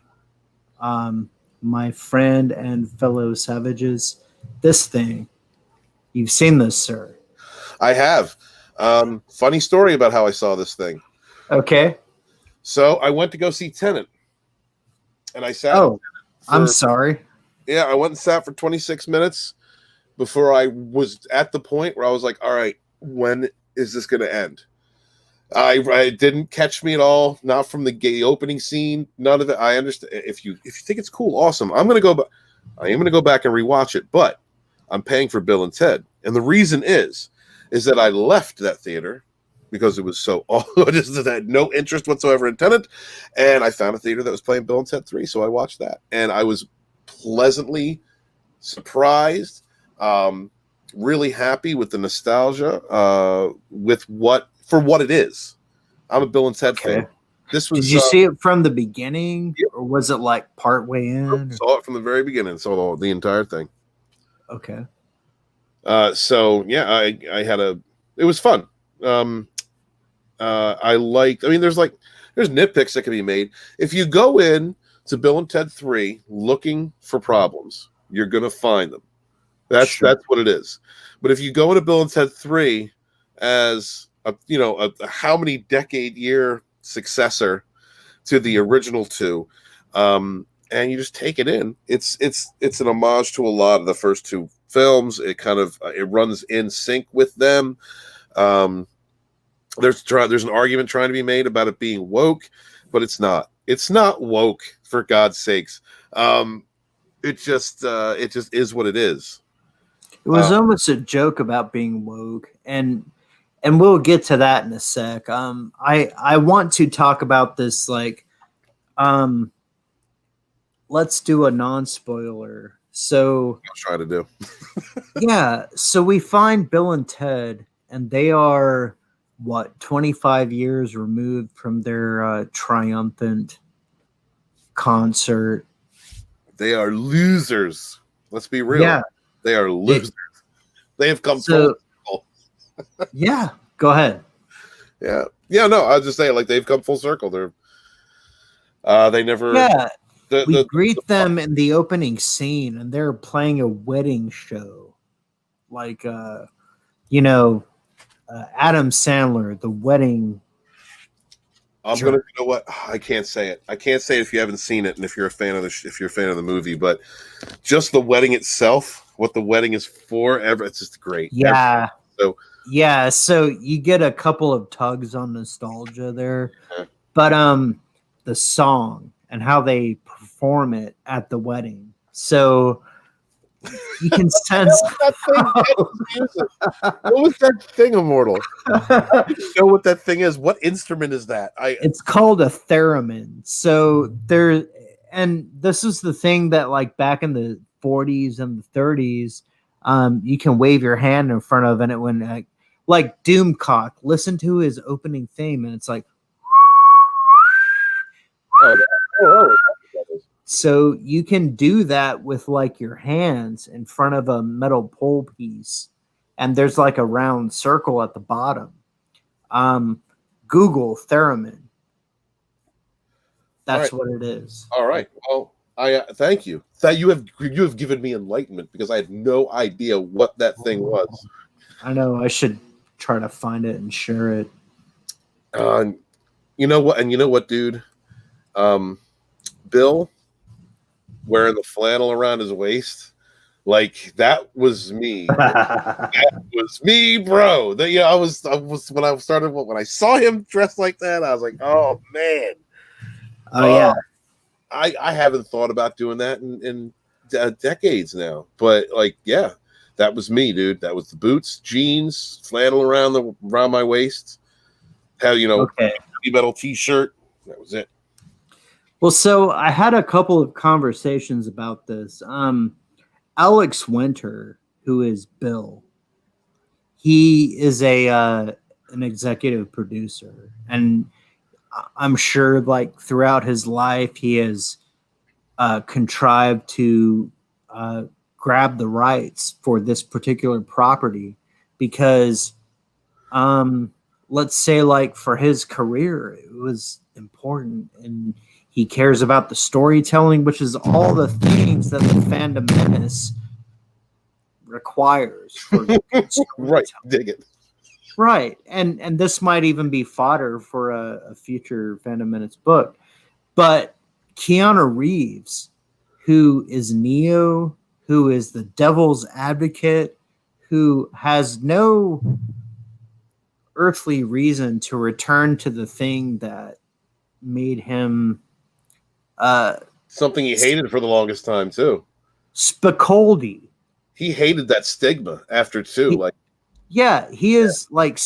[SPEAKER 1] My friend and fellow savages, this thing, you've seen this, sir.
[SPEAKER 2] I have. Funny story about how I saw this thing.
[SPEAKER 1] Okay.
[SPEAKER 2] So I went to go see Tenet, and I sat.
[SPEAKER 1] Oh, I'm sorry.
[SPEAKER 2] Yeah, I went and sat for 26 minutes before I was at the point where I was like, all right, when is this going to end? I didn't catch me at all. Not from the opening scene. None of it. I understand. If you think it's cool, awesome. I am going to go back and rewatch it. But I'm paying for Bill and Ted, and the reason is that I left that theater because it was so just that I had no interest whatsoever in Tenet, and I found a theater that was playing Bill and Ted 3, so I watched that, and I was pleasantly surprised. Really happy with the nostalgia. For what it is. I'm a Bill and Ted fan. This was.
[SPEAKER 1] Did you see it from the beginning, or was it like part way in?
[SPEAKER 2] Saw it from the very beginning. Saw the entire thing.
[SPEAKER 1] Okay.
[SPEAKER 2] So yeah, I had it was fun. I liked. I mean, there's nitpicks that can be made. If you go in to Bill and Ted 3 looking for problems, you're gonna find them. That's what it is. But if you go into Bill and Ted 3 as a how many decade-year successor to the original two, and you just take it in, it's an homage to a lot of the first two films. It kind of it runs in sync with them. There's an argument trying to be made about it being woke, but it's not. It's not woke, for God's sakes. It just is what it is.
[SPEAKER 1] It was almost a joke about being woke, and we'll get to that in a sec. I want to talk about this, like, let's do a non-spoiler. So
[SPEAKER 2] I'll try to do.
[SPEAKER 1] Yeah, so we find Bill and Ted, and they are 25 years removed from their triumphant concert.
[SPEAKER 2] They are losers. Let's be real.
[SPEAKER 1] Yeah.
[SPEAKER 2] They are losers. They have come
[SPEAKER 1] So-
[SPEAKER 2] full circle.
[SPEAKER 1] Yeah, go ahead.
[SPEAKER 2] Yeah. Yeah, no, I was just saying, like, they've come full circle. They're they never
[SPEAKER 1] We greet them in the opening scene, and they're playing a wedding show. Like Adam Sandler, the wedding.
[SPEAKER 2] I'm gonna, you know what? I can't say it. I can't say it if you haven't seen it, and if you're a fan of the movie. But just the wedding itself, what the wedding is for, it's just great.
[SPEAKER 1] Yeah.
[SPEAKER 2] So
[SPEAKER 1] So you get a couple of tugs on nostalgia there, but the song and how they perform it at the wedding. So you can sense.
[SPEAKER 2] What was that thing, Immortal? You know what that thing is? What instrument is that?
[SPEAKER 1] It's called a theremin. So and this is the thing that, like, back in the 40s and the 30s, you can wave your hand in front of, and it when like Doomcock. Listen to his opening theme, and it's like. So you can do that with, like, your hands in front of a metal pole piece, and there's like a round circle at the bottom. Google theremin. That's what it is.
[SPEAKER 2] All right. Well, I thank you. That you have given me enlightenment, because I had no idea what that thing was.
[SPEAKER 1] I know. I should try to find it and share it.
[SPEAKER 2] You know what? And you know what, dude? Bill wearing the flannel around his waist, like, that was me. That was me, bro. I was when I saw him dressed like that, I was like, oh man.
[SPEAKER 1] Oh yeah.
[SPEAKER 2] I haven't thought about doing that in decades now, but, like, yeah, that was me, dude. That was the boots, jeans, flannel around my waist. Heavy metal t-shirt. That was it.
[SPEAKER 1] Well, so I had a couple of conversations about this. Alex Winter, who is Bill, he is a an executive producer, and I'm sure like throughout his life he has contrived to grab the rights for this particular property because let's say like for his career it was important, and he cares about the storytelling, which is all the things that the Phantom Menace requires for
[SPEAKER 2] Right, dig it.
[SPEAKER 1] Right, and this might even be fodder for a future Phantom Menace book. But Keanu Reeves, who is Neo, who is the devil's advocate, who has no earthly reason to return to the thing that made him
[SPEAKER 2] something he hated for the longest time too.
[SPEAKER 1] Spicoli.
[SPEAKER 2] He hated that stigma after too.
[SPEAKER 1] He is like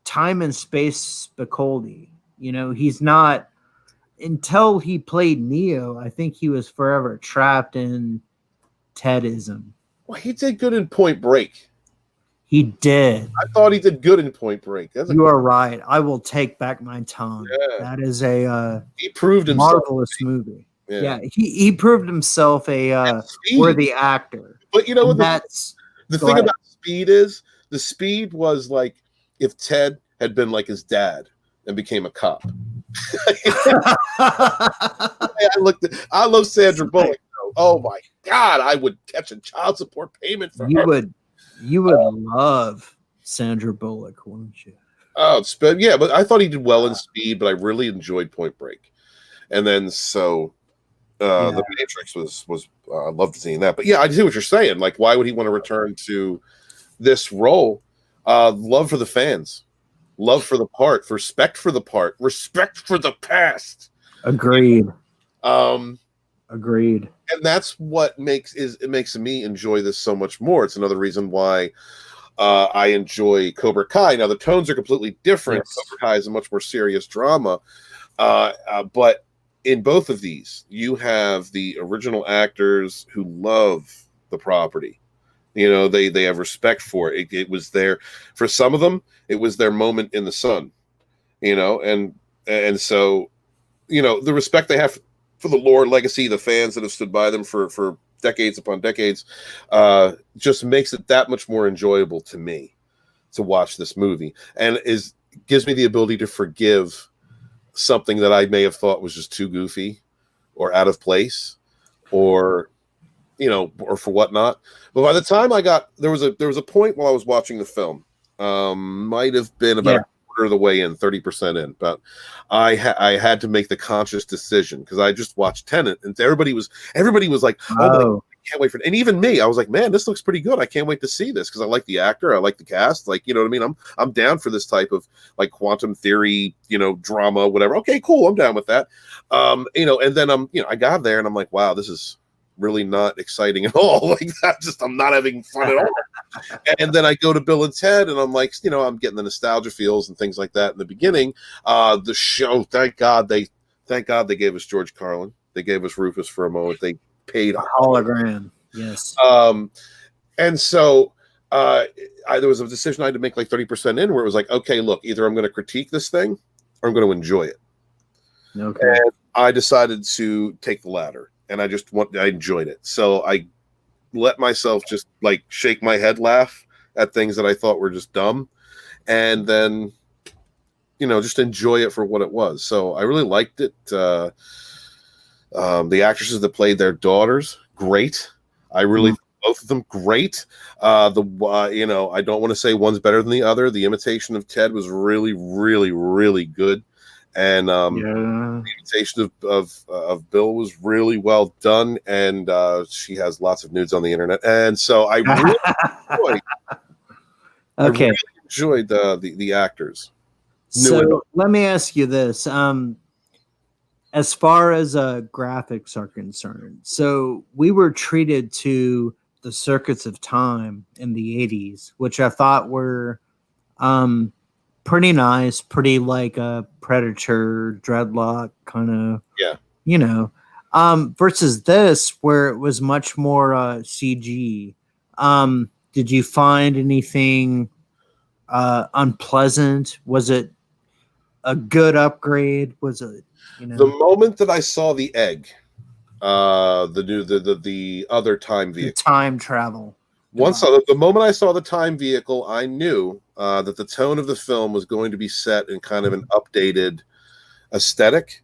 [SPEAKER 1] time and space Spicoli. You know, he's not, until he played Neo, I think he was forever trapped in Tedism.
[SPEAKER 2] Well, he did good in Point Break.
[SPEAKER 1] He did.
[SPEAKER 2] I thought he did good in Point Break.
[SPEAKER 1] You are right. I will take back my tongue. Yeah. That is a
[SPEAKER 2] he proved himself.
[SPEAKER 1] Marvelous movie. Yeah, he proved himself a worthy actor.
[SPEAKER 2] But you know what? The thing about Speed is, the Speed was like if Ted had been like his dad and became a cop. I love Sandra Bullock. Oh my God, I would catch a child support payment for her.
[SPEAKER 1] You would love Sandra Bullock, wouldn't you?
[SPEAKER 2] Oh, yeah, but I thought he did well in Speed, but I really enjoyed Point Break. And then The Matrix was I loved seeing that. But yeah, I see what you're saying. Like, why would he want to return to this role? Love for the fans, love for the part, respect for the part, respect for the past.
[SPEAKER 1] Agreed. Agreed.
[SPEAKER 2] And that's what makes me enjoy this so much more. It's another reason why I enjoy Cobra Kai. Now the tones are completely different. Yes. Cobra Kai is a much more serious drama, but in both of these, you have the original actors who love the property. You know, they have respect for it. It was there for some of them. It was their moment in the sun. You know, and so, you know, the respect they have for the lore, legacy, the fans that have stood by them for decades upon decades, just makes it that much more enjoyable to me to watch this movie, and gives me the ability to forgive something that I may have thought was just too goofy or out of place or, you know, or for whatnot. But by the time there was a point while I was watching the film, might have been about a quarter of the way in, 30% in, but I had to make the conscious decision because I just watched Tenet and everybody was like, oh. I can't wait for it. And even me, I was like, man, this looks pretty good. I can't wait to see this because I like the actor. I like the cast. Like, you know what I mean? I'm down for this type of like quantum theory, you know, drama, whatever. Okay, cool. I'm down with that. You know, and then I got there and I'm like, wow, this is really not exciting at all. Like I'm not having fun at all. And then I go to Bill and Ted and I'm like, you know, I'm getting the nostalgia feels and things like that in the beginning. The show, thank God they gave us George Carlin. They gave us Rufus for a moment. They paid
[SPEAKER 1] a hologram. Yes.
[SPEAKER 2] And so there was a decision I had to make like 30% in where it was like, okay, look, either I'm going to critique this thing or I'm going to enjoy it.
[SPEAKER 1] Okay.
[SPEAKER 2] And I decided to take the latter, and I enjoyed it. So I let myself just like shake my head, laugh at things that I thought were just dumb, and then, you know, just enjoy it for what it was. So I really liked it. The actresses that played their daughters, great. I really both of them great. You know, I don't want to say one's better than the other. The imitation of Ted was really, really, really good, and the imitation of Bill was really well done. And she has lots of nudes on the internet, and so I really enjoyed the actors.
[SPEAKER 1] So let me ask you this. As far as graphics are concerned, so we were treated to the Circuits of Time in the 80s, which I thought were pretty nice, pretty like a Predator, Dreadlock kind of you know, versus this where it was much more CG. Did you find anything unpleasant? Was it a good upgrade? Was it,
[SPEAKER 2] The moment that I saw the egg, the other time
[SPEAKER 1] the
[SPEAKER 2] vehicle,
[SPEAKER 1] time travel?
[SPEAKER 2] the moment I saw the time vehicle, I knew that the tone of the film was going to be set in kind of an updated aesthetic.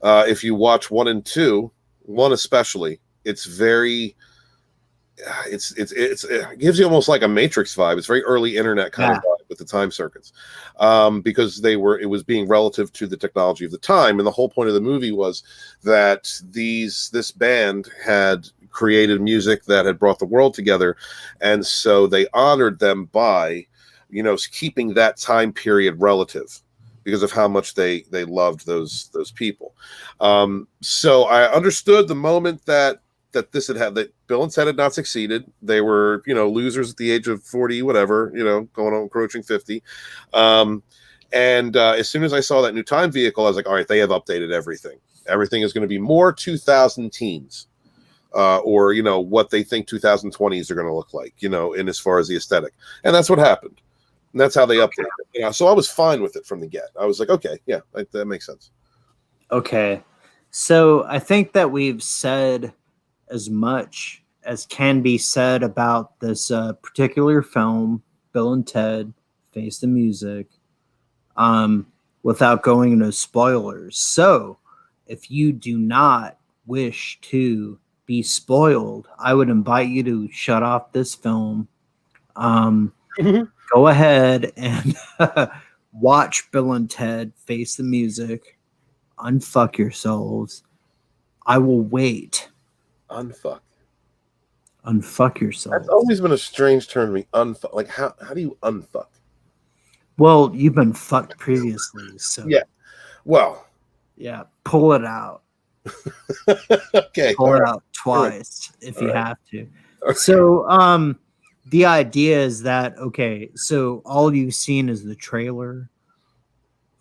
[SPEAKER 2] If you watch 1 and 2, 1 especially, it's very it gives you almost like a Matrix vibe. It's very early internet kind of vibe with the time circuits, because it was being relative to the technology of the time, and the whole point of the movie was that this band had created music that had brought the world together, and so they honored them by, keeping that time period relative because of how much they loved those people. So I understood the moment that that Bill and Ted had not succeeded. They were, losers at the age of 40, whatever, going on approaching 50. And as soon as I saw that new time vehicle, I was like, all right, they have updated everything. Everything is going to be more 2000 teens, or, what they think 2020s are going to look like, in as far as the aesthetic. And that's what happened. And that's how they updated it. So I was fine with it from the get. I was like, okay, yeah, that makes sense.
[SPEAKER 1] Okay. So I think that we've said as much as can be said about this particular film, Bill and Ted Face the Music, without going into spoilers. So if you do not wish to be spoiled, I would invite you to shut off this film. Go ahead and watch Bill and Ted Face the Music. Unfuck yourselves. I will wait.
[SPEAKER 2] Unfuck
[SPEAKER 1] Yourself.
[SPEAKER 2] That's always been a strange term to me. Unfuck. Like, how do you unfuck?
[SPEAKER 1] Well, you've been fucked previously, so
[SPEAKER 2] yeah. Well,
[SPEAKER 1] yeah, pull it out.
[SPEAKER 2] Okay,
[SPEAKER 1] pull it out twice if you have to.
[SPEAKER 2] Okay.
[SPEAKER 1] So, the idea is that so all you've seen is the trailer.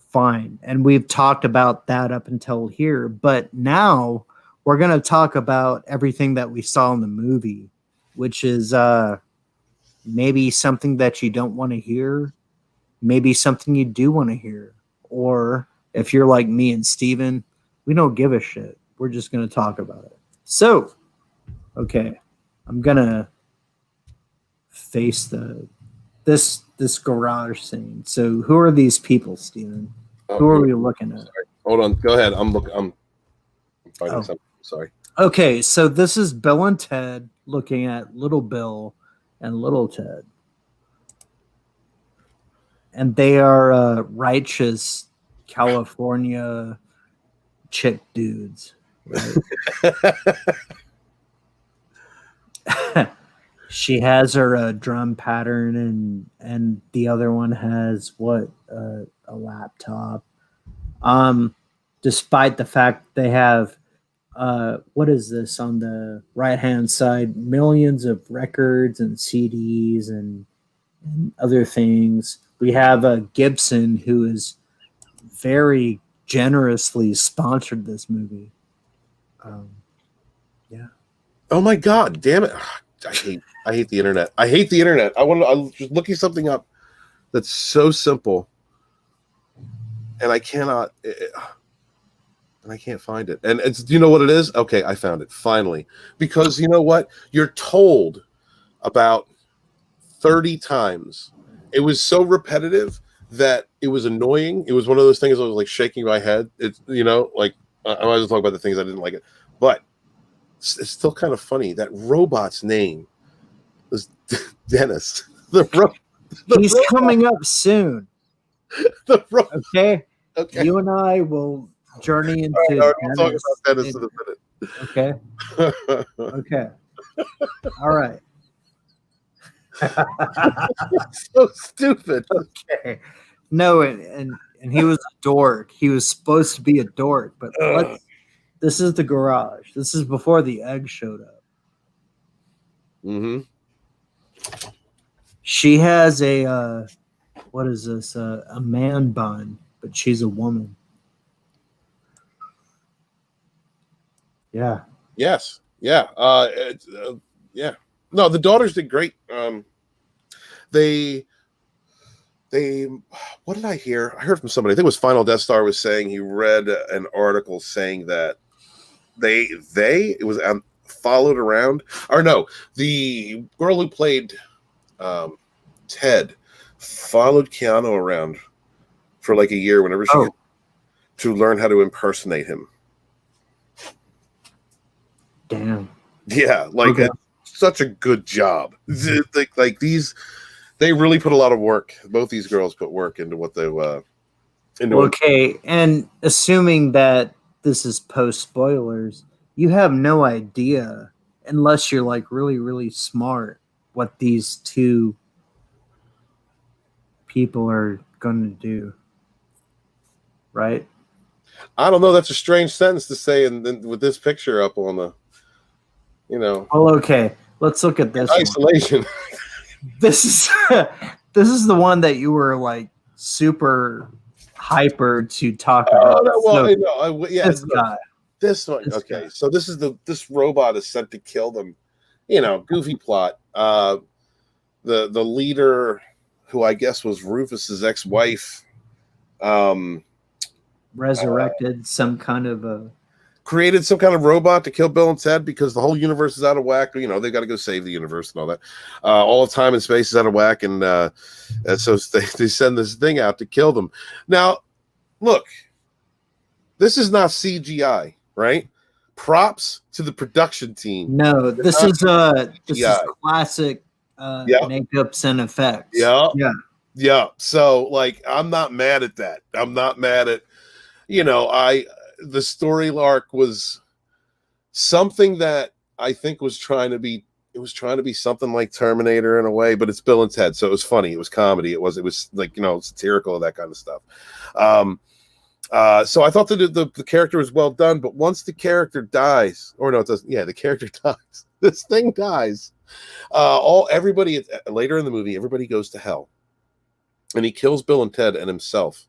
[SPEAKER 1] Fine, and we've talked about that up until here, but now we're going to talk about everything that we saw in the movie, which is maybe something that you don't want to hear, maybe something you do want to hear, or if you're like me and Steven, we don't give a shit. We're just going to talk about it. So, okay, I'm going to face this garage scene. So, who are these people, Steven? Who are we looking at?
[SPEAKER 2] Sorry. Hold on. Go ahead. I'm finding something. Sorry.
[SPEAKER 1] Okay, so this is Bill and Ted looking at Little Bill and Little Ted. And they are righteous California chick dudes, right? She has her drum pattern, and the other one has a laptop. Despite the fact they have what is this on the right hand side? Millions of records and CDs and other things. We have Gibson, who is very generously sponsored this movie. Yeah.
[SPEAKER 2] Oh my God! Damn it! I hate the internet. I hate the internet. I was just looking something up that's so simple, and I cannot. And I can't find it. And do you know what it is? Okay, I found it finally. Because you know what? You're told about 30 times. It was so repetitive that it was annoying. It was one of those things I was like shaking my head. It's like I might as well talk about the things I didn't like it, but it's still kind of funny. That robot's name was Dennis.
[SPEAKER 1] He's coming up soon. Okay. You and I will journey into.
[SPEAKER 2] All right, we'll talk about Dennis in a minute.
[SPEAKER 1] Okay. Okay. All right.
[SPEAKER 2] So stupid.
[SPEAKER 1] Okay. No, and he was a dork. He was supposed to be a dork, but this is the garage. This is before the egg showed up.
[SPEAKER 2] Mm-hmm.
[SPEAKER 1] She has a what is this? A man bun, but she's a woman. Yeah.
[SPEAKER 2] Yes. Yeah. Yeah. No, the daughters did great. They what did I hear? I heard from somebody. I think it was Final Death Star was saying he read an article saying that they it was followed around, or no, the girl who played Ted followed Keanu around for like a year whenever she could, to learn how to impersonate him.
[SPEAKER 1] Damn.
[SPEAKER 2] Yeah, like it's such a good job. Like these, they really put a lot of work. Both these girls put work into what they into.
[SPEAKER 1] Okay, and assuming that this is post spoilers, you have no idea unless you're like really, really smart what these two people are going to do, right?
[SPEAKER 2] I don't know. That's a strange sentence to say, and then with this picture up on the,
[SPEAKER 1] Well, okay, let's look at this
[SPEAKER 2] isolation.
[SPEAKER 1] This is this is the one that you were like super hyper to talk about.
[SPEAKER 2] This guy. This one. Okay, guy. So this robot is sent to kill them. Goofy plot. The leader, who I guess was Rufus's ex-wife,
[SPEAKER 1] resurrected some kind of a
[SPEAKER 2] created some kind of robot to kill Bill and Ted because the whole universe is out of whack. They got to go save the universe and all that. All of time and space is out of whack, and so they send this thing out to kill them. Now, look, this is not CGI, right? Props to the production team.
[SPEAKER 1] No, this is classic makeups and effects.
[SPEAKER 2] Yeah. So, like, I'm not mad at that. I'm not mad at, the story arc was something that I think was trying to be something like Terminator in a way, but it's Bill and Ted, so it was funny, it was comedy, it was like, satirical and that kind of stuff. So I thought that the character was well done, but once the character dies, or no, it doesn't. Yeah, the character dies. This thing dies. Everybody later in the movie, everybody goes to hell, and he kills Bill and Ted and himself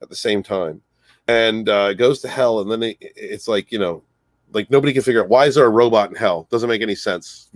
[SPEAKER 2] at the same time, and goes to hell. And then it's like, like nobody can figure out why is there a robot in hell? Doesn't make any sense,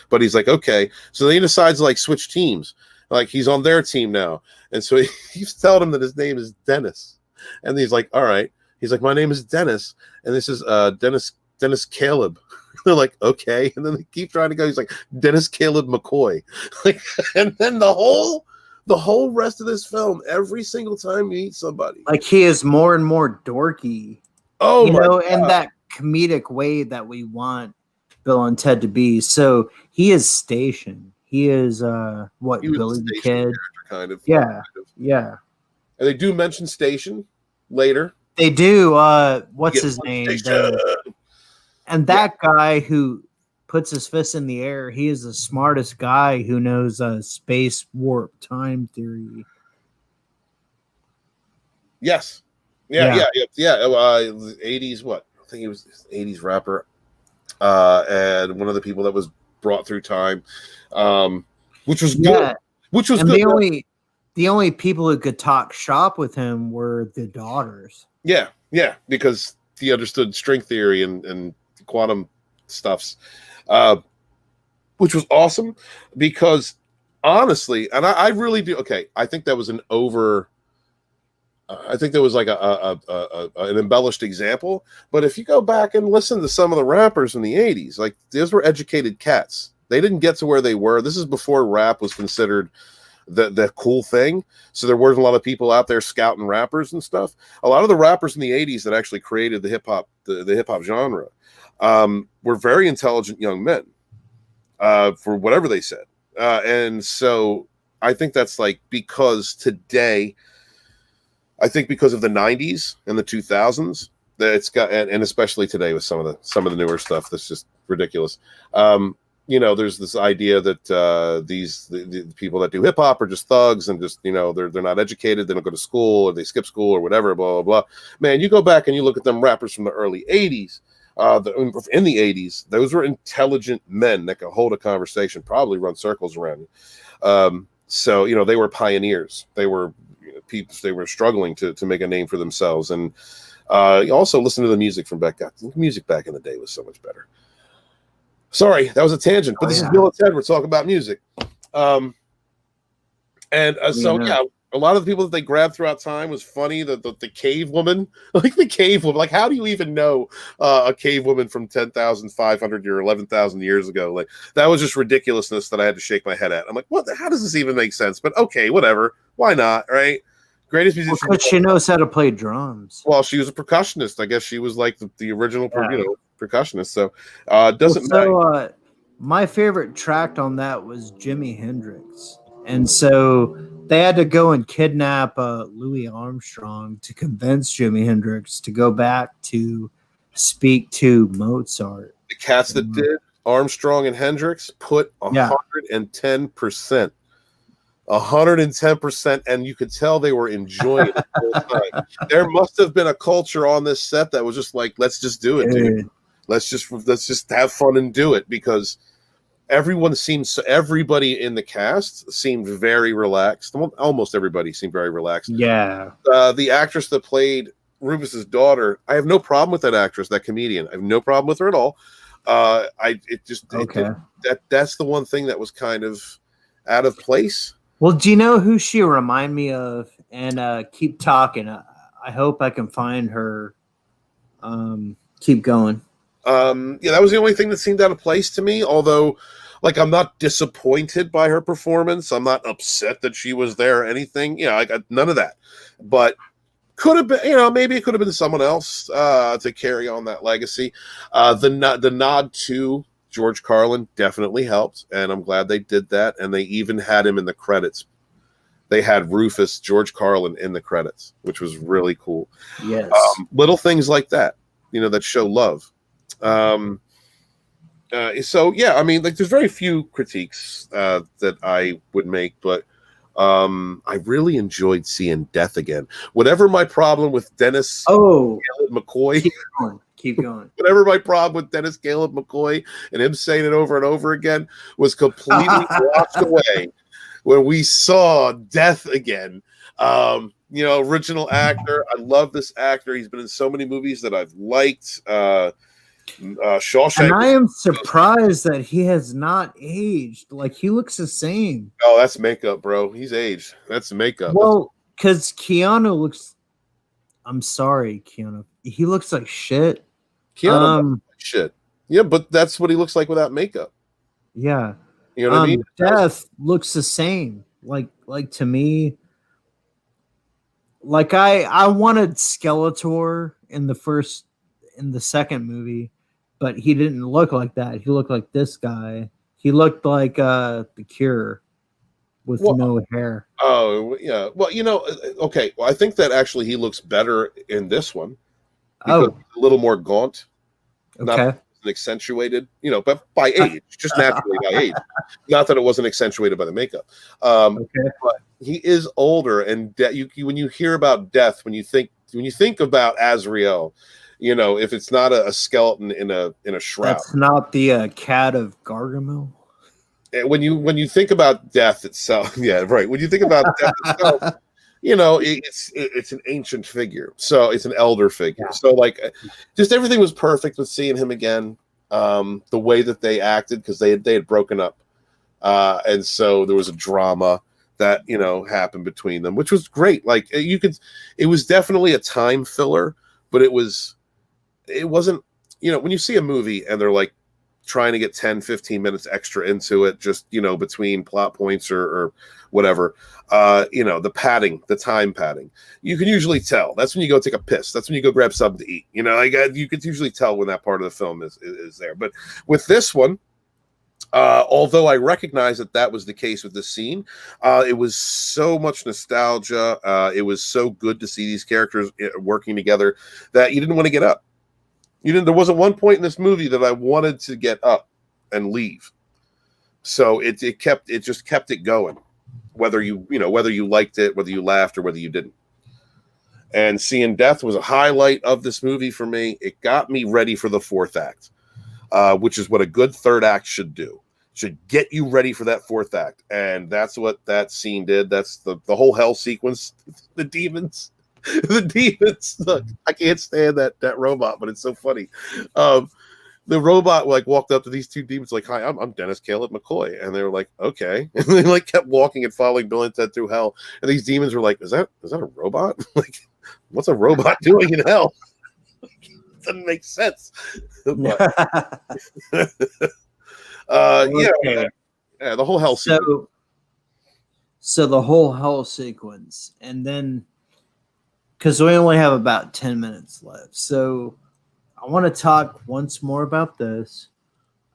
[SPEAKER 2] But he's like, okay, so then he decides to like switch teams. Like he's on their team now, and so he's telling him that his name is Dennis. And he's like, all right. He's like, my name is Dennis. And this is Dennis Caleb. They're like, okay. And then they keep trying to go. He's like, Dennis Caleb McCoy. Like, and then the whole rest of this film, every single time you meet somebody,
[SPEAKER 1] like he is more and more dorky.
[SPEAKER 2] Oh,
[SPEAKER 1] in that comedic way that we want Bill and Ted to be. So he is Station. He is Billy the Kid,
[SPEAKER 2] kind of.
[SPEAKER 1] Yeah, yeah.
[SPEAKER 2] And they do mention Station later.
[SPEAKER 1] They do. What's his name? And that guy who puts his fist in the air, he is the smartest guy who knows space warp time theory.
[SPEAKER 2] Yes. Yeah. 80s, what? I think he was 80s rapper. And one of the people that was brought through time, which was good. Which was good.
[SPEAKER 1] The only people who could talk shop with him were the daughters.
[SPEAKER 2] Yeah, because he understood string theory and quantum stuffs, which was awesome. Because honestly, and I really do. Okay, I think that was an over. I think there was like an embellished example. But if you go back and listen to some of the rappers in the 80s, like those were educated cats. They didn't get to where they were. This is before rap was considered the cool thing. So there weren't a lot of people out there scouting rappers and stuff. A lot of the rappers in the 80s that actually created the hip hop, the hip hop genre, were very intelligent young men, for whatever they said. And so I think that's like, because today, I think because of the 90s and the 2000s, that it's got, and especially today with some of the newer stuff that's just ridiculous. There's this idea that the people that do hip hop are just thugs and just, they're not educated, they don't go to school, or they skip school or whatever, blah, blah, blah. Man, you go back and you look at them rappers from the early 80s, in the 80s, those were intelligent men that could hold a conversation, probably run circles around you. So, they were pioneers. They were people, they were struggling to make a name for themselves. And also listen to the music from back. The music back in the day was so much better. Sorry, that was a tangent, but this is Bill and Ted. We're talking about music. So a lot of the people that they grabbed throughout time was funny. The cave woman, like the cave woman, like how do you even know a cave woman from 10,500 or 11,000 years ago? Like that was just ridiculousness that I had to shake my head at. I'm like, what? How does this even make sense? But okay, whatever. Why not? Right? Greatest musician.
[SPEAKER 1] Because she knows how to play drums.
[SPEAKER 2] Well, she was a percussionist. I guess she was like the original, percussionist. So doesn't matter.
[SPEAKER 1] My favorite track on that was Jimi Hendrix, and so they had to go and kidnap Louis Armstrong to convince Jimi Hendrix to go back to speak to Mozart.
[SPEAKER 2] The cats that did Armstrong and Hendrix put 110%. 110%, and you could tell they were enjoying it the whole time. There must have been a culture on this set that was just like, let's just do it, dude. Let's just have fun and do it, because everybody in the cast seemed very relaxed. Almost everybody seemed very relaxed.
[SPEAKER 1] Yeah.
[SPEAKER 2] The actress that played Rufus's daughter, I have no problem with that actress, that comedian. I have no problem with her at all. That's the one thing that was kind of out of place.
[SPEAKER 1] Well, do you know who she remind me of? And keep talking. I hope I can find her. Keep going.
[SPEAKER 2] That was the only thing that seemed out of place to me. Although, like, I'm not disappointed by her performance. I'm not upset that she was there or anything. I got none of that. But could have been, maybe it could have been someone else to carry on that legacy. The nod to George Carlin definitely helped, and I'm glad they did that. And they even had him in the credits. They had Rufus, George Carlin, in the credits, which was really cool.
[SPEAKER 1] Yes.
[SPEAKER 2] Little things like that, that show love. So yeah, I mean, like, there's very few critiques that I would make, but I really enjoyed seeing Death again. Whatever my problem with Dennis McCoy.
[SPEAKER 1] Keep going.
[SPEAKER 2] Whatever my problem with Dennis Caleb McCoy and him saying it over and over again was completely washed away when we saw Death again. Original actor. I love this actor. He's been in so many movies that I've liked. Shawshank.
[SPEAKER 1] And I am surprised that he has not aged. Like, he looks the same.
[SPEAKER 2] Oh, that's makeup, bro. He's aged. That's makeup.
[SPEAKER 1] Well, because Keanu looks. I'm sorry, Keanu. He looks like shit.
[SPEAKER 2] Keanu looks like shit. Yeah, but that's what he looks like without makeup.
[SPEAKER 1] Yeah.
[SPEAKER 2] You know what I mean?
[SPEAKER 1] Death looks the same. Like to me. Like I wanted Skeletor in the second movie, but he didn't look like that. He looked like this guy. He looked like the Cure with no hair.
[SPEAKER 2] Oh, yeah. Well, okay. Well, I think that actually he looks better in this one. Because a little more gaunt.
[SPEAKER 1] Okay.
[SPEAKER 2] Not accentuated, but by age, just naturally by age. Not that it wasn't accentuated by the makeup.
[SPEAKER 1] Okay.
[SPEAKER 2] But he is older, and when you hear about Death, when you think about Azrael, if it's not a skeleton in a shroud,
[SPEAKER 1] that's not the cat of Gargamel.
[SPEAKER 2] When you think about Death itself, yeah, right. When you think about Death itself, it's an ancient figure, so it's an elder figure. Yeah. So like, just everything was perfect with seeing him again. The way that they acted, because they had broken up, and so there was a drama that happened between them, which was great. Like, it was definitely a time filler, but it wasn't. When you see a movie and they're like trying to get 10-15 minutes extra into it, just between plot points or whatever, the time padding, you can usually tell. That's when you go take a piss. That's when you go grab something to eat. You could usually tell when that part of the film is there. But with this one, although I recognize that was the case with this scene, it was so much nostalgia. It was so good to see these characters working together that you didn't want to get up. There wasn't one point in this movie that I wanted to get up and leave. So it just kept it going, whether you liked it, whether you laughed, or whether you didn't. And seeing Death was a highlight of this movie for me. It got me ready for the fourth act, which is what a good third act should do. should get you ready for that fourth act. And that's what that scene did. That's the whole hell sequence. The demons. The demons. Look, I can't stand that robot, but it's so funny. The robot like walked up to these two demons like, "Hi, I'm Dennis Caleb McCoy," and they were like, "Okay," and they like kept walking and following Bill and Ted through hell. And these demons were like, "Is that a robot? Like, what's a robot doing in hell?" Doesn't make sense. But, yeah, the whole hell sequence.
[SPEAKER 1] So the whole hell sequence, and then because we only have about 10 minutes left, so I want to talk once more about this,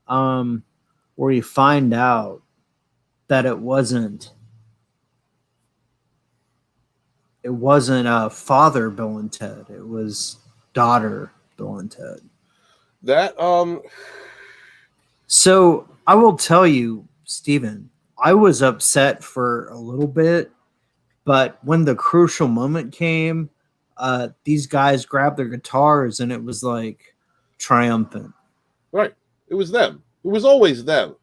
[SPEAKER 1] where you find out that it wasn't father Bill and Ted, it was daughter Bill and Ted.
[SPEAKER 2] That
[SPEAKER 1] So I will tell you, Steven, I was upset for a little bit, but when the crucial moment came, these guys grabbed their guitars and it was like triumphant.
[SPEAKER 2] Right. It was them. It was always them.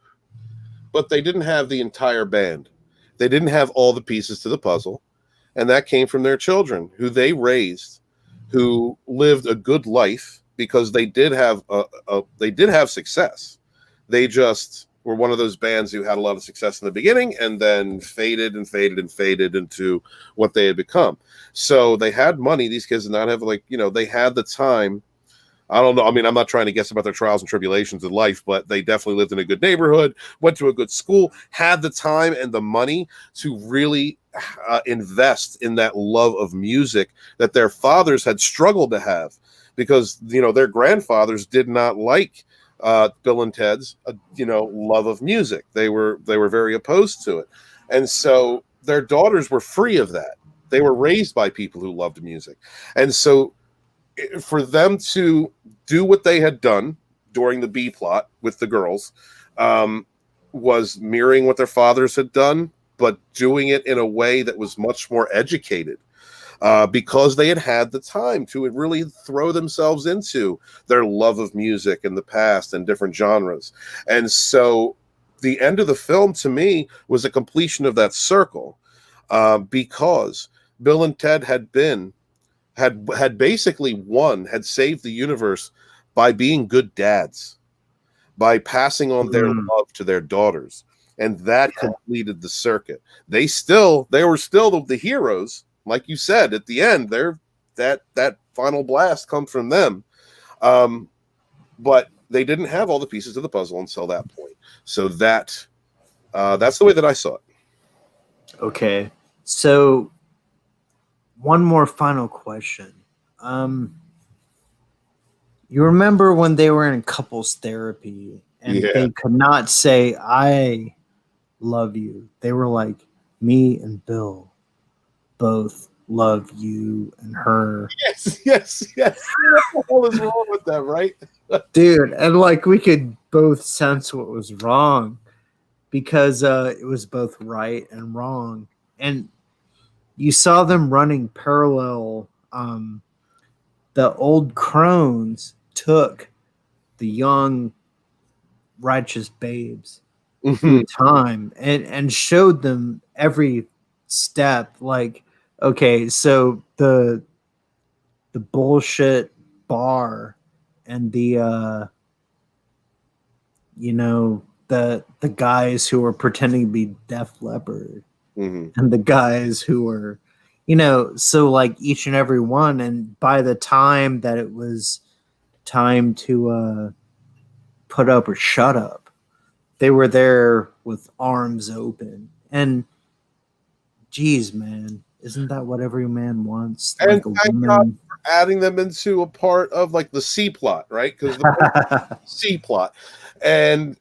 [SPEAKER 2] But they didn't have the entire band. They didn't have all the pieces to the puzzle. And that came from their children, who they raised, who lived a good life because they did have success. They just were one of those bands who had a lot of success in the beginning and then faded into what they had become. So they had money. These kids did not have, like, they had the time. I don't know. I mean, I'm not trying to guess about their trials and tribulations in life, but they definitely lived in a good neighborhood, went to a good school, had the time and the money to really invest in that love of music that their fathers had struggled to have, because, their grandfathers did not like Bill and Ted's, love of music. They were very opposed to it. And so their daughters were free of that. They were raised by people who loved music. And so for them to do what they had done during the B plot with the girls was mirroring what their fathers had done, but doing it in a way that was much more educated. Because they had the time to really throw themselves into their love of music in the past and different genres. And so the end of the film, to me, was a completion of that circle, because Bill and Ted had basically had saved the universe by being good dads, by passing on their love to their daughters. And that completed the circuit. They were still the heroes. Like you said, at the end, that final blast comes from them. But they didn't have all the pieces of the puzzle until that point. So that's the way that I saw it.
[SPEAKER 1] Okay. So one more final question. You remember when they were in couples therapy and they could not say, "I love you." They were like, "Me and Bill both love you and her."
[SPEAKER 2] Yes. What the hell is wrong with that, right?
[SPEAKER 1] Dude, and like we could both sense what was wrong, because it was both right and wrong. And you saw them running parallel. The old crones took the young righteous babes through time and showed them every step, like, okay, so the bullshit bar and the the guys who were pretending to be Def Leppard, and the guys who were, so like each and every one. And by the time that it was time to put up or shut up, they were there with arms open. And geez, man, isn't that what every man wants?
[SPEAKER 2] And thank God for adding them into a part of like the C plot, right? Because the C plot, and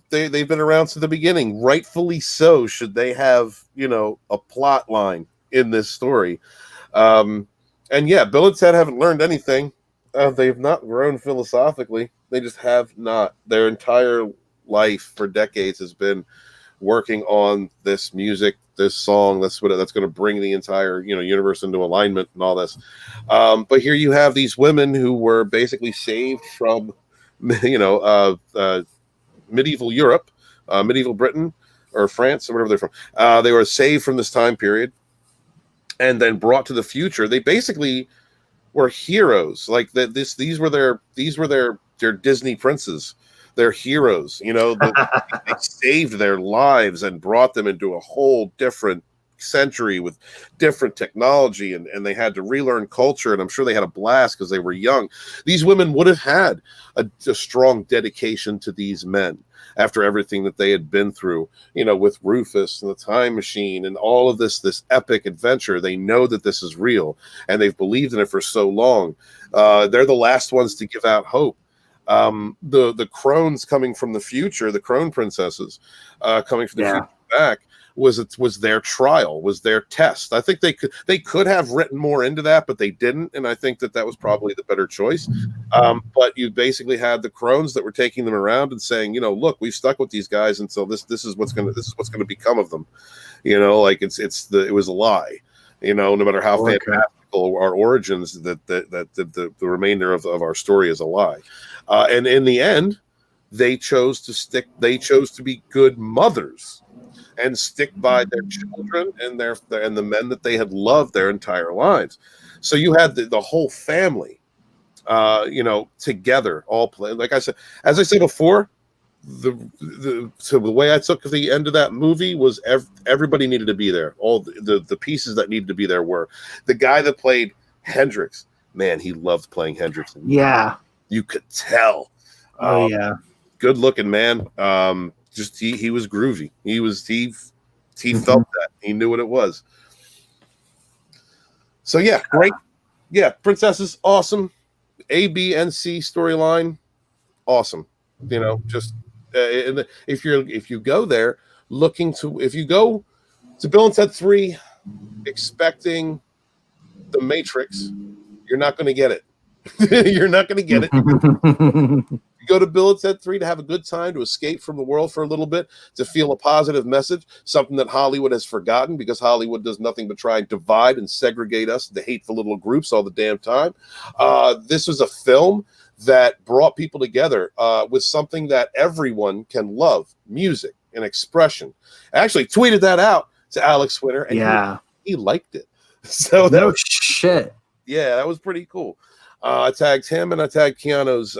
[SPEAKER 2] they've been around since the beginning, rightfully so. Should they have a plot line in this story? And yeah, Bill and Ted haven't learned anything. They've not grown philosophically. They just have not. Their entire life for decades has been working on this music, this song. That's going to bring the entire universe into alignment and all this. But here you have these women who were basically saved from medieval Europe, medieval Britain or France or wherever they're from. They were saved from this time period and then brought to the future. They basically were heroes. Like that, these were their Disney princes. They're heroes. You know, they saved their lives and brought them into a whole different century with different technology, and they had to relearn culture, and I'm sure they had a blast because they were young. These women would have had a strong dedication to these men after everything that they had been through, you know, with Rufus and the time machine and all of this epic adventure. They know that this is real, and they've believed in it for so long. They're the last ones to give out hope. The crones coming from the future, the crone princesses coming from the future back, was their trial, was their test. I think they could have written more into that, but they didn't, and I think that was probably the better choice. But you basically had the crones that were taking them around and saying, you know, look, we've stuck with these guys until this is what's gonna become of them. You know, like it was a lie. You know, no matter how fantastical our origins, that the remainder of our story is a lie. And in the end, they chose to be good mothers and stick by their children and the men that they had loved their entire lives. So you had the whole family, you know, together, all play. Like I said, as I said before, so the way I took the end of that movie was everybody needed to be there. All the pieces that needed to be there were the guy that played Hendrix. Man, he loved playing Hendrix.
[SPEAKER 1] Yeah,
[SPEAKER 2] you could tell.
[SPEAKER 1] Oh yeah,
[SPEAKER 2] good looking man. Just he was groovy. He felt that. He knew what it was. So yeah, great. Yeah, Princesses, awesome. A, B, and C storyline, awesome. You know, just if you go there if you go to Bill and Ted 3 expecting the Matrix, you're not going to get it. You're not going to get it. You go to Bill and Ted 3 to have a good time, to escape from the world for a little bit, to feel a positive message, something that Hollywood has forgotten, because Hollywood does nothing but try and divide and segregate us into hateful little groups all the damn time. This was a film that brought people together with something that everyone can love, music and expression. I actually tweeted that out to Alex Winter, and he liked it. So that
[SPEAKER 1] shit.
[SPEAKER 2] Yeah, that was pretty cool. I tagged him and I tagged Keanu's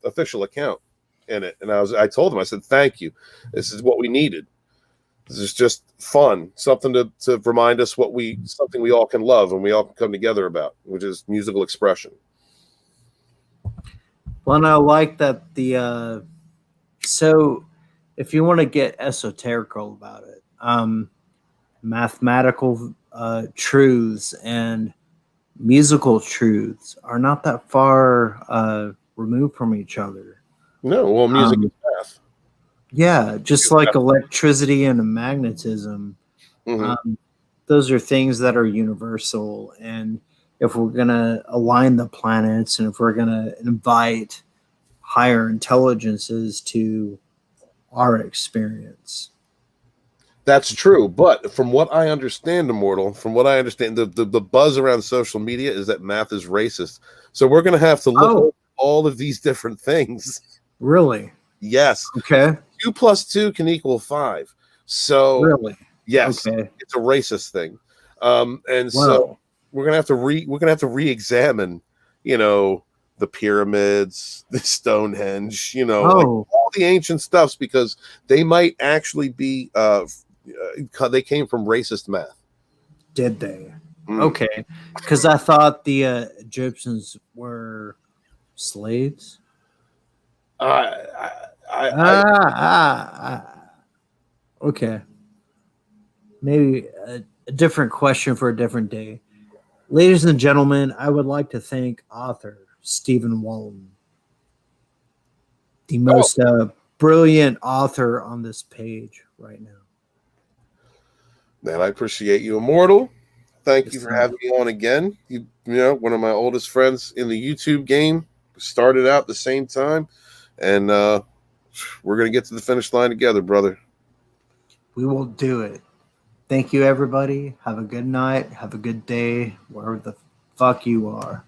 [SPEAKER 2] official account in it, and I told him, I said, "Thank you. This is what we needed. This is just fun, something to remind us something we all can love and we all can come together about, which is musical expression."
[SPEAKER 1] Well, and I like that so if you want to get esoterical about it, mathematical truths and musical truths are not that far removed from each other.
[SPEAKER 2] No, well, music is math.
[SPEAKER 1] Yeah, just like electricity and magnetism. Those are things that are universal. And if we're going to align the planets, and if we're going to invite higher intelligences to our experience.
[SPEAKER 2] That's true, but from what I understand, Immortal, the buzz around social media is that math is racist. So we're going to have to look at all of these different things.
[SPEAKER 1] Really?
[SPEAKER 2] Yes.
[SPEAKER 1] Okay.
[SPEAKER 2] 2 + 2 can equal 5. So
[SPEAKER 1] really,
[SPEAKER 2] yes, it's a racist thing. And so we're going to have to re-examine, you know, the pyramids, the Stonehenge, you know, like all the ancient stuffs, because they might actually be they came from racist math.
[SPEAKER 1] Did they? Okay, because I thought the Egyptians were slaves. Okay, maybe a different question for a different day. Ladies and gentlemen, I would like to thank author Stephen Walton, the most brilliant author on this page right now.
[SPEAKER 2] Man, I appreciate you, Immortal. Thank you for having me on again. You know, one of my oldest friends in the YouTube game. Started out the same time, and we're going to get to the finish line together, brother.
[SPEAKER 1] We will do it. Thank you, everybody. Have a good night. Have a good day, wherever the fuck you are.